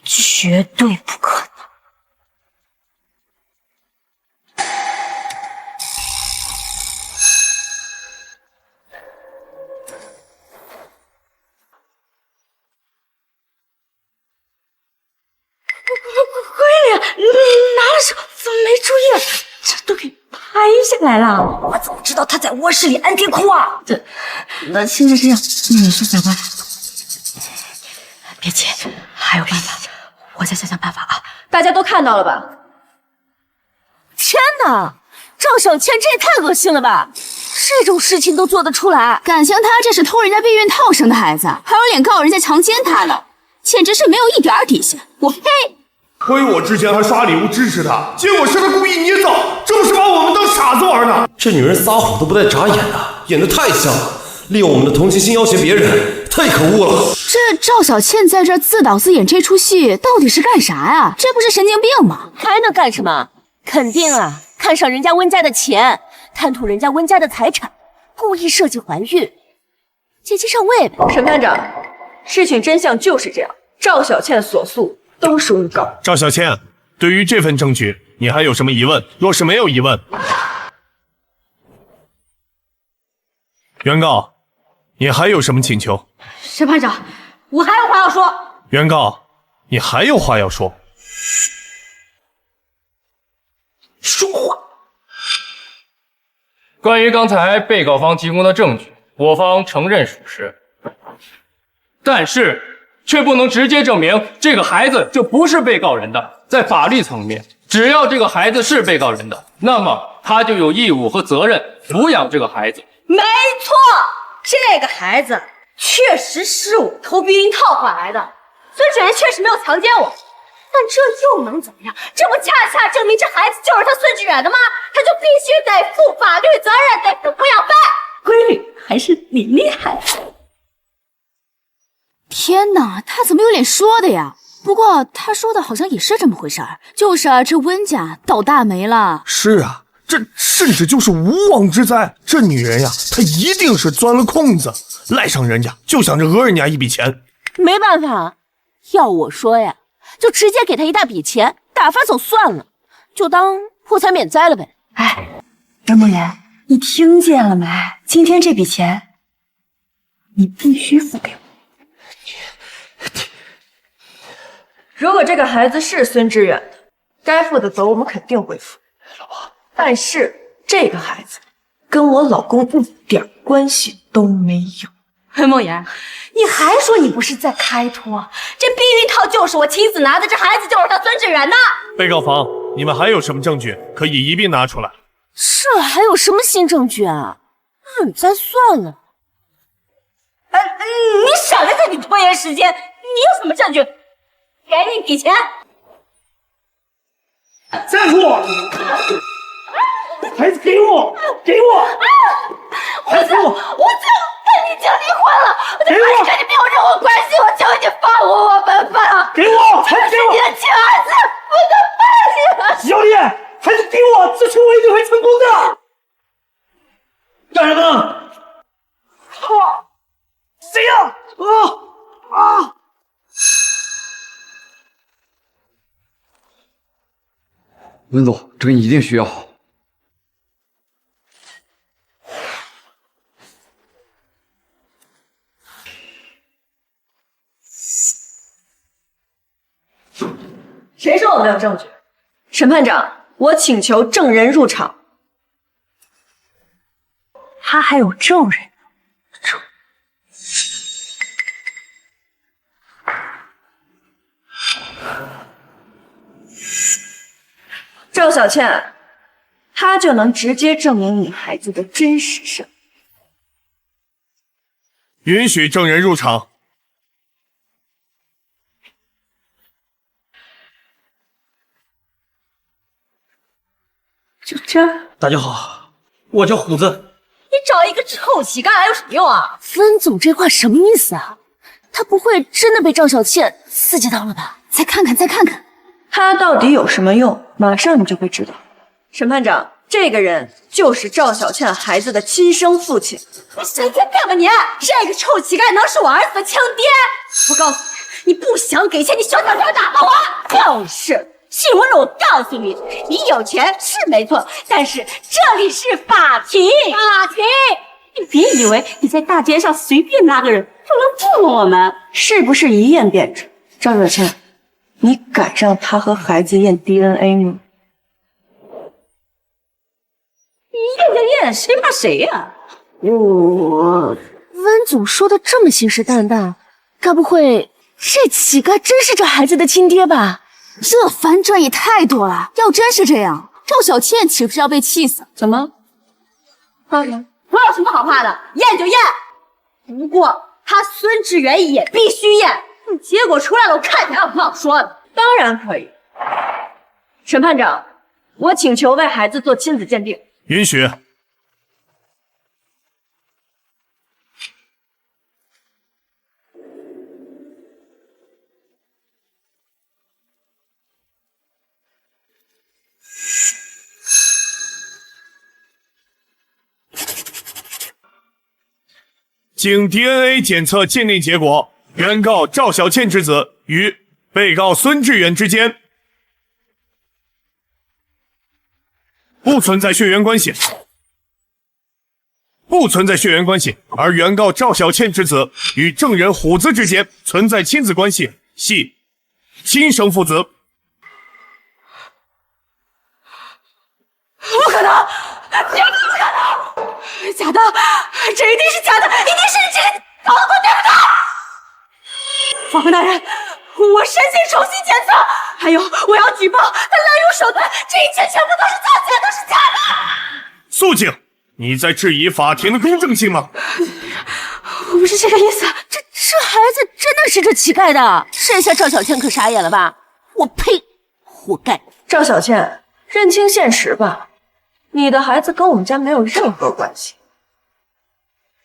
绝对不可能。闺女，拿的时候怎么没注意？这都给拍下来了。我怎么知道他在卧室里按电哭啊？那现在这样，你说法官？别急，还有办法，我再想想办法啊！大家都看到了吧？天哪，赵小倩这也太恶心了吧！这种事情都做得出来，感情他这是偷人家避孕套生的孩子，还有脸告人家强奸他了，简直是没有一点底线！我呸！亏我之前还刷礼物支持他，结果是他故意捏造，这不是把我们当傻子玩呢？这女人撒谎都不带眨眼的，演得太像了，利用我们的同情心要挟别人，太可恶了。这赵小倩在这自导自演这出戏，到底是干啥呀？这不是神经病吗？还能干什么？肯定啊，看上人家温家的钱，贪图人家温家的财产，故意设计怀孕，借机上位呗。审判长，事情真相就是这样，赵小倩所诉都是诬告。赵小倩，对于这份证据，你还有什么疑问？若是没有疑问，原告，你还有什么请求？审判长，我还有话要说。原告，你还有话要说？说话。关于刚才被告方提供的证据，我方承认属实，但是却不能直接证明这个孩子就不是被告人的。在法律层面，只要这个孩子是被告人的，那么他就有义务和责任抚养这个孩子。没错，这个孩子确实是我偷避孕套换来的，孙志远确实没有强奸我，但这又能怎么样？这不恰恰证明这孩子就是他孙志远的吗？他就必须得负法律责任，得付抚养费。闺女，还是你厉害。天哪，他怎么有脸说的呀？不过他说的好像也是这么回事儿，就是啊，这温家倒大霉了。是啊，这甚至就是无妄之灾。这女人呀，她一定是钻了空子，赖上人家，就想着讹人家一笔钱。没办法，要我说呀，就直接给他一大笔钱，打发走算了，就当破财免灾了呗。哎，文梦言，你听见了没？今天这笔钱，你必须付给我。如果这个孩子是孙志远的，该付的责我们肯定会付。老婆，但是这个孩子跟我老公一点关系都没有。文梦言，你还说你不是在开脱？这避孕套就是我亲自拿的，这孩子就是他孙志远的。被告方，你们还有什么证据可以一并拿出来？这还有什么新证据啊？那你再算了。你少在这里拖延时间，你有什么证据？给你笔钱。站住！孩子给我，给我！孩子，我跟你已经离婚了，我的孩子跟你没有任何关系，我求你放我们吧！给我，这是你的亲儿子，我的爸呀！小李，孩子给我，这次我一定会成功的。干什么呢？谁呀？温总，这个你一定需要。谁说我没有证据？审判长，我请求证人入场。他还有证人。赵小倩，她就能直接证明你孩子的真实身份。允许证人入场。就这？大家好，我叫虎子。你找一个臭乞丐还有什么用啊？温总这话什么意思啊？他不会真的被赵小倩刺激到了吧？再看看，再看看。他到底有什么用？马上你就会知道。审判长，这个人就是赵小倩孩子的亲生父亲。你神经病吧你！这个臭乞丐能是我儿子的亲爹？我告诉你，你不想给钱，你小点声打发我。就是，信不信我告诉你，你有钱是没错，但是这里是法庭，法庭。你别以为你在大街上随便拉个人就能糊弄我们，是不是一验便知？赵小倩，你敢让他和孩子验 DNA 吗？验就验，谁怕谁呀？温总说的这么信誓旦旦，该不会这乞丐真是这孩子的亲爹吧？这反转也太多了。要真是这样，赵小倩岂不是要被气死？怎么？怕吗？我有什么好怕的？验就验。不过他孙志远也必须验。结果出来了，我看你还有什么好说的？当然可以。审判长，我请求为孩子做亲子鉴定。允许。经 DNA 检测鉴定结果，原告赵小倩之子与被告孙志远之间不存在血缘关系，而原告赵小倩之子与证人虎子之间存在亲子关系，系亲生父子。不可能，绝对不可能！假的，这一定是假的，一定是你这个搞得我对不对？法官大人，我申请重新检测，还有我要举报他滥用手段，这一切全部都是造假，都是假的。肃静！你在质疑法庭的公正性吗？我不是这个意思。这孩子真的是这乞丐的，这下赵小倩可傻眼了吧？我呸！活该！赵小倩，认清现实吧，你的孩子跟我们家没有任何关系。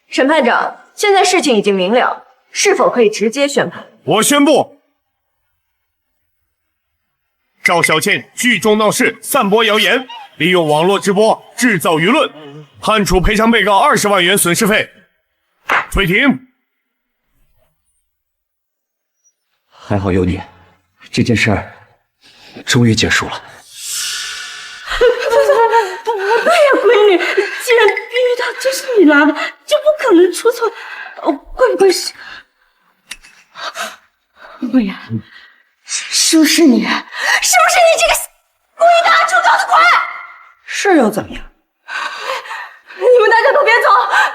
审判长，现在事情已经明了，是否可以直接宣判？我宣布，赵小倩聚众闹事，散播谣言，利用网络直播制造舆论，判处赔偿被告20万元损失费。退庭。还好有你，这件事儿终于结束了。不对呀，闺女，既然避孕套这是你拿的，就不可能出错。会不会是？不然，是不是你？是不是你这个故意打出招的鬼？是又怎么样？你们大家都别走，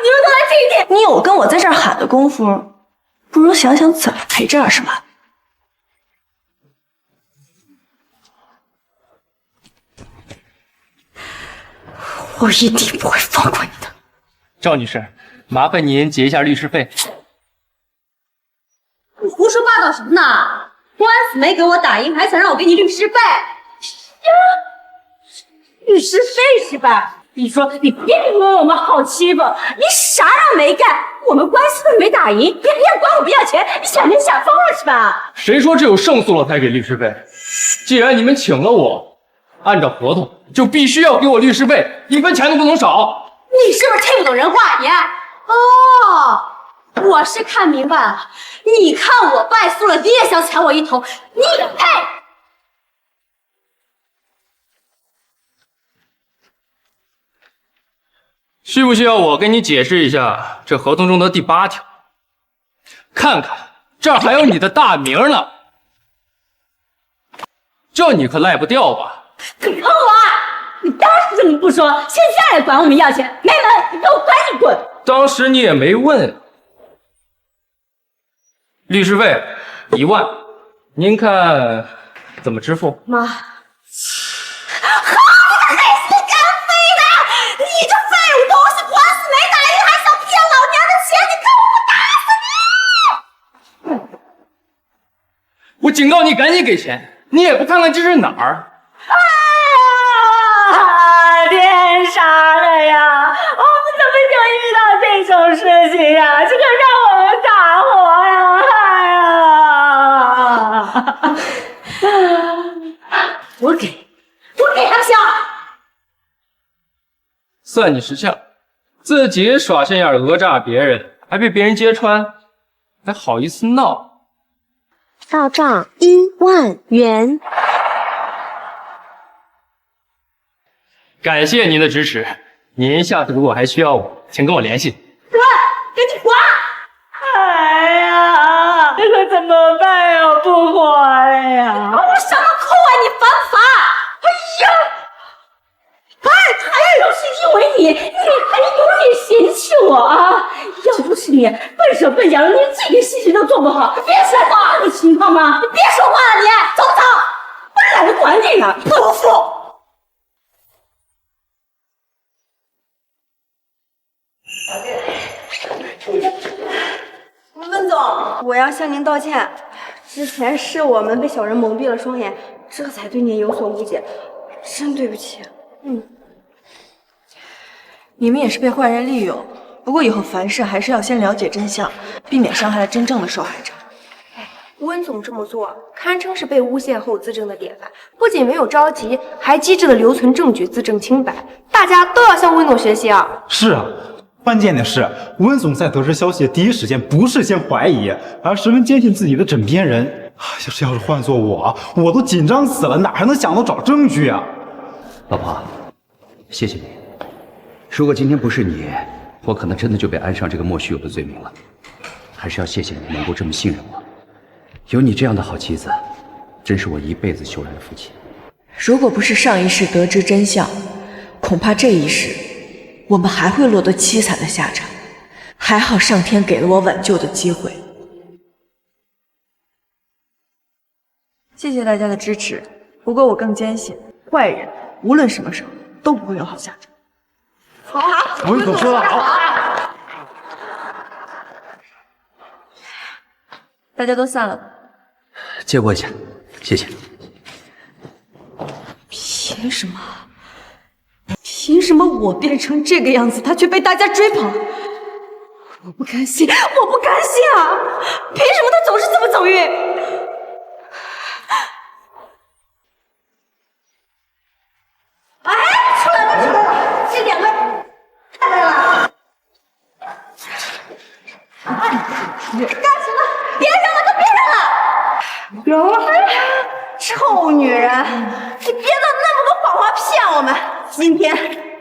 你们都来听一听。你有跟我在这儿喊的功夫，不如想想怎么赔这20万。我一定不会放过你的。赵女士，麻烦您结一下律师费。你胡说八道什么呢？官司没给我打赢，还想让我给你律师费？律师费是吧？你说你偏偏说我们好欺负，你啥让没干，我们官司都没打赢，偏偏管我们要钱，你想没想疯了是吧？谁说只有胜诉了才给律师费？既然你们请了我，按照合同就必须要给我律师费，1分钱都不能少。你是不是听不懂人话？你哦，我是看明白了，你看我败诉了，你也想抢我一头，你配！需不需要我跟你解释一下这合同中的第8条？看看这儿还有你的大名呢，这你可赖不掉吧？你坑我！你当时怎么不说？现在也管我们要钱，没门！你给我赶紧滚！当时你也没问。律师费1万，您看怎么支付？妈，好你个累死干飞的！你这废物东西，官司没打赢还想骗老娘的钱，你看我打死你！我警告你赶紧给钱，你也不看看这是哪儿？天杀的呀！我们怎么就遇到这种事情呀？这个让我们打火呀！我给他们笑。算你识相，自己耍心眼讹诈别人，还被别人揭穿，还好意思闹？到账1万元。感谢您的支持，您下次如果还需要我，请跟我联系。滚，赶紧滚！哎呀，这可怎么办呀？我不活了呀！我什么扣啊？你烦不烦？哎呀！还有是因为你还有脸嫌弃我啊！要不是你笨手笨脚的，连这点事情都做不好，别说话的情况吗？你别说话了，你走不走？我懒得管你了，泼妇！温总，我要向您道歉，之前是我们被小人蒙蔽了双眼，这才对您有所误解，真对不起。你们也是被坏人利用，不过以后凡事还是要先了解真相，避免伤害了真正的受害者。温总这么做，堪称是被诬陷后自证的典范，不仅没有着急，还机智的留存证据，自证清白。大家都要向温总学习啊！是啊，关键的是，温总在得知消息的第一时间，不是先怀疑，而十分坚信自己的枕边人。要是换做我都紧张死了，哪还能想到找证据啊？老婆，谢谢你。如果今天不是你，我可能真的就被安上这个莫须有的罪名了。还是要谢谢你能够这么信任我。有你这样的好妻子，真是我一辈子修来的福气。如果不是上一世得知真相，恐怕这一世我们还会落得凄惨的下场。还好上天给了我挽救的机会。谢谢大家的支持，不过我更坚信，坏人无论什么时候都不会有好下场。好，温总说得好。大家都散了吧。借过一下，谢谢。凭什么？凭什么我变成这个样子，他却被大家追捧？我不甘心，我不甘心啊！凭什么他总是这么走运？哎，出来了，出来了！这两个太来了！干什么？别扔了，都别扔了！臭女人，你别做那么多谎话骗我们！今天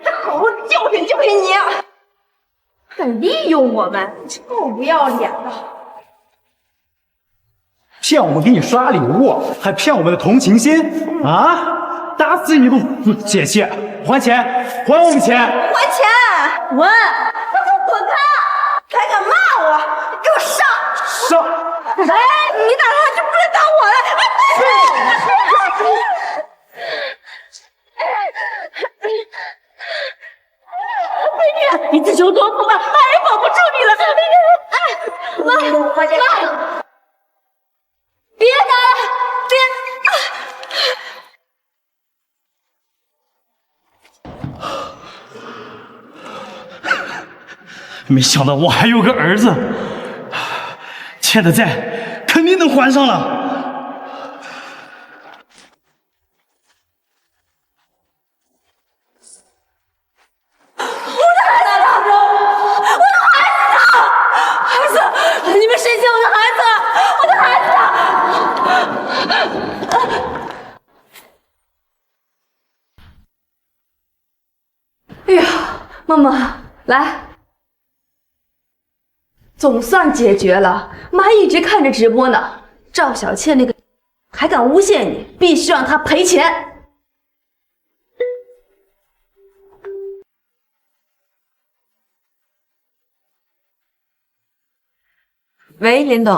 得好好教训教训你！敢利用我们，臭不要脸的！骗我们给你刷礼物，还骗我们的同情心啊！打死你都不解气！还钱！还我们钱！还钱！滚！滚开！还敢骂我？你给我上！上！哎，你打他就不能打我了！美女，你自求多福吧，妈也保不住你了。哎，妈，别打了，没想到我还有个儿子，欠的债肯定能还上了。你们谁欠我的孩子？我的孩子！哎呀，梦梦，来，总算解决了。妈一直看着直播呢，赵小倩那个还敢诬陷你，必须让她赔钱。喂，林董。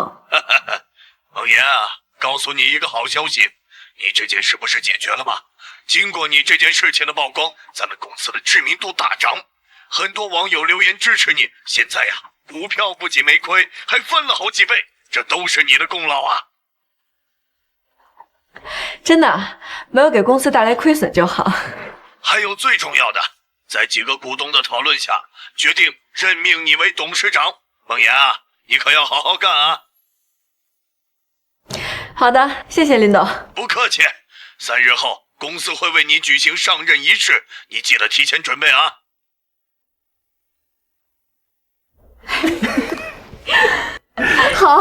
梦妍啊，告诉你一个好消息，你这件事不是解决了吗？经过你这件事情的曝光，咱们公司的知名度大涨，很多网友留言支持你。现在呀，股票不仅没亏，还翻了好几倍，这都是你的功劳啊！真的，没有给公司带来亏损就好。还有最重要的，在几个股东的讨论下，决定任命你为董事长。梦妍啊，你可要好好干啊！好的，谢谢林董。不客气。3日后，公司会为你举行上任仪式，你记得提前准备啊。好。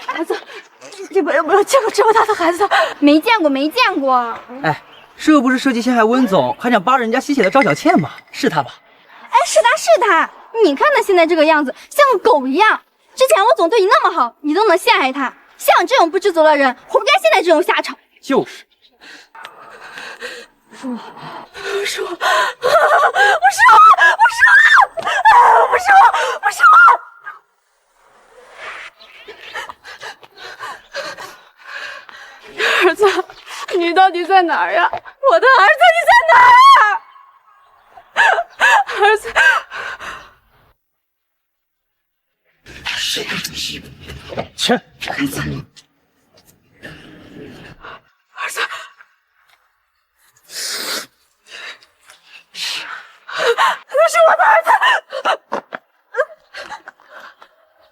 孩子，你们有没有见过这么大的孩子？没见过，没见过。哎，这不是设计陷害温总，还想扒人家吸血的赵小倩吗？是他吧？哎，是他是他，你看他现在这个样子，像个狗一样。之前我总对你那么好，你都能陷害他。像你这种不知足的人，活该现在这种下场。就是。不是我，不是我，不是我，不是我，不是我，不是我。儿子，你到底在哪儿呀？我的儿子，你在哪儿啊？儿子，切，儿子，儿子，那是我的儿子。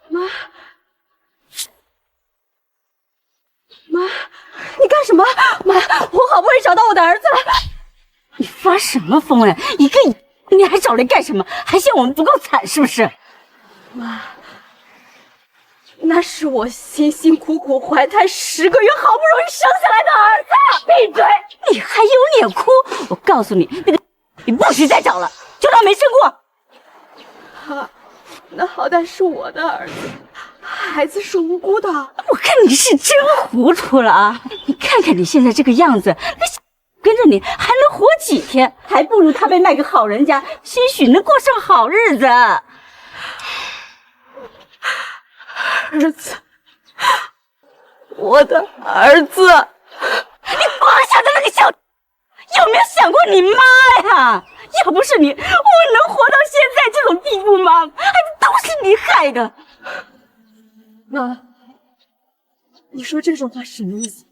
妈。妈，你干什么？妈，我好不容易找到我的儿子了。你发什么疯呀？一个你还找来干什么？还嫌我们不够惨是不是？妈，那是我辛辛苦苦怀胎10个月，好不容易生下来的儿子。闭嘴！你还有脸哭？我告诉你，那个你不许再找了，就当没生过。那好歹是我的儿子。孩子是无辜的，我看你是真糊涂了啊！你看看你现在这个样子，那跟着你还能活几天？还不如他被卖给好人家，兴许能过上好日子。儿子，我的儿子，你光想着那个小，有没有想过你妈呀？要不是你，我能活到现在这种地步吗？还都是你害的。妈，你说这种话什么意思？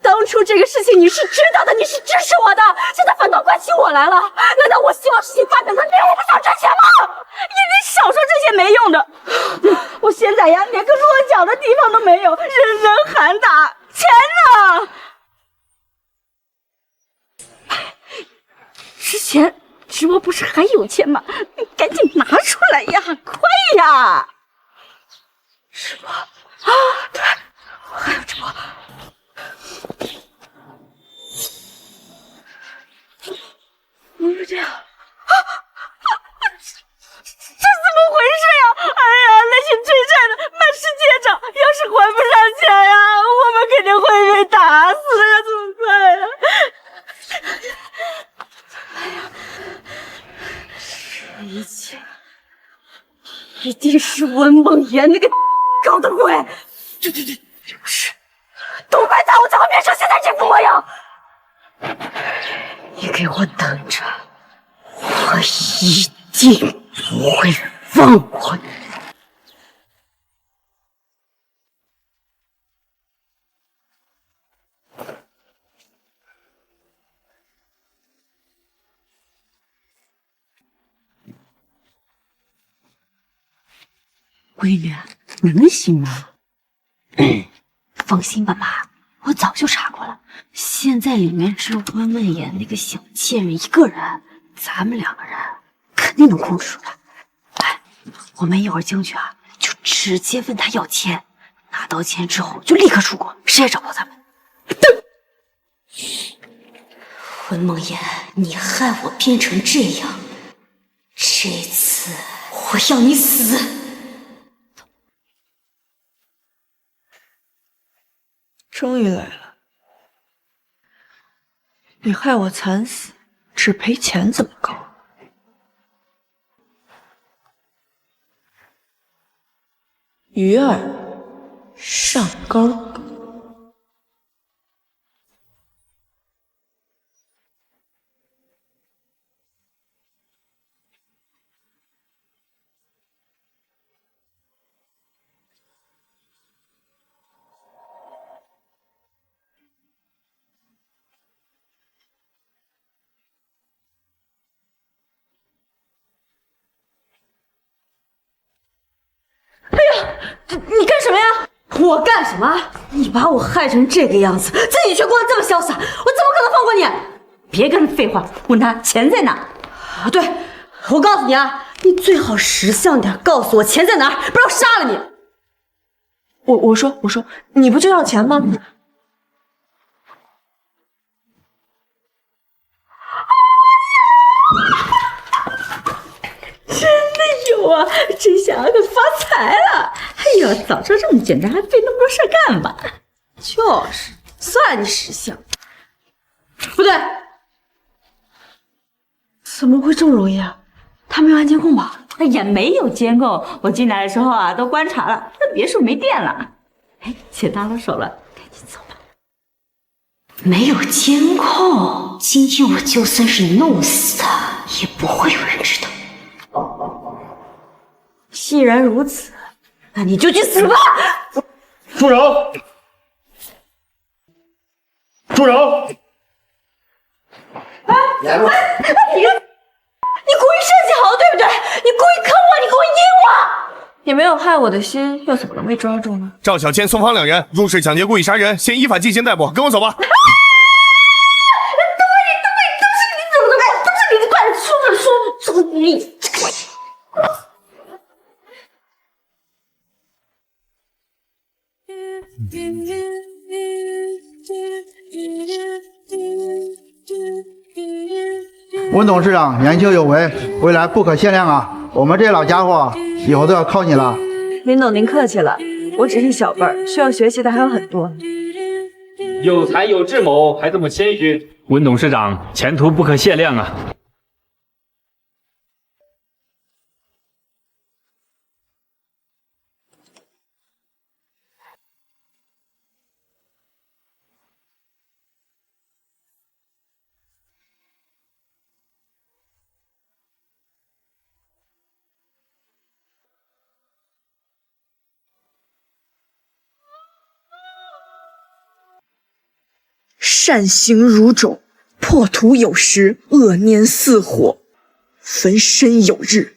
当初这个事情你是知道的，你是支持我的，现在反倒怪起我来了。难道我希望事情发展成这样，我不想挣钱吗？你少说这些没用的。我现在呀，连个落脚的地方都没有，人人喊打，钱呢？钱，直播不是还有钱吗？你赶紧拿出来呀，快呀！直播啊，对，还有直播。不是这样啊！这怎么回事呀？哎呀，那些追债的满是结账，要是还不上钱呀，我们肯定会被打死呀！怎么办呀？哎呀，这一切一定是温梦妍那个搞的鬼！对，就是都怪他，我才会变成现在这副模样！你给我等着，我一定不会放过你！闺女，能行吗？放心吧，妈，我早就查过了。现在里面只有温梦妍那个小贱人一个人，咱们2个人肯定能控制住她。哎，我们一会儿进去啊，就直接问她要钱，拿到钱之后就立刻出国，谁也找不到咱们。温梦妍，你害我变成这样，这次我要你死！终于来了！你害我惨死，只赔钱怎么够？鱼儿上钩。你干什么呀？我干什么？你把我害成这个样子，自己却过得这么潇洒，我怎么可能放过你？别跟着废话，问他钱在哪？啊，对，我告诉你啊，你最好识相点，告诉我钱在哪，不然我杀了你！我说，你不就要钱吗？真的有啊，这下可发财了！哎呀，早知道这么简单，还费那么多事干嘛？就是，算你识相。不对，怎么会这么容易啊？他没有安监控吧？哎呀，没有监控，我进来的时候啊都观察了，那别墅没电了。哎，钱拿到手了，赶紧走吧。没有监控，今天我就算是弄死他，也不会有人知道。既然如此，那你就去死吧！住手！住手！你故意设计好，对不对？你故意坑我，你故意阴我！你没有害我的心，又怎么能被抓住呢？赵小倩、宋芳2人入室抢劫、故意杀人，现依法进行逮捕。跟我走吧。都是你的怪，说你。温董事长年轻有为，未来不可限量啊！我们这老家伙以后都要靠你了。林总，您客气了，我只是小辈儿，需要学习的还有很多。有才有智谋，还这么谦虚，温董事长前途不可限量啊！善行如种，破土有时，恶念似火，焚身有日。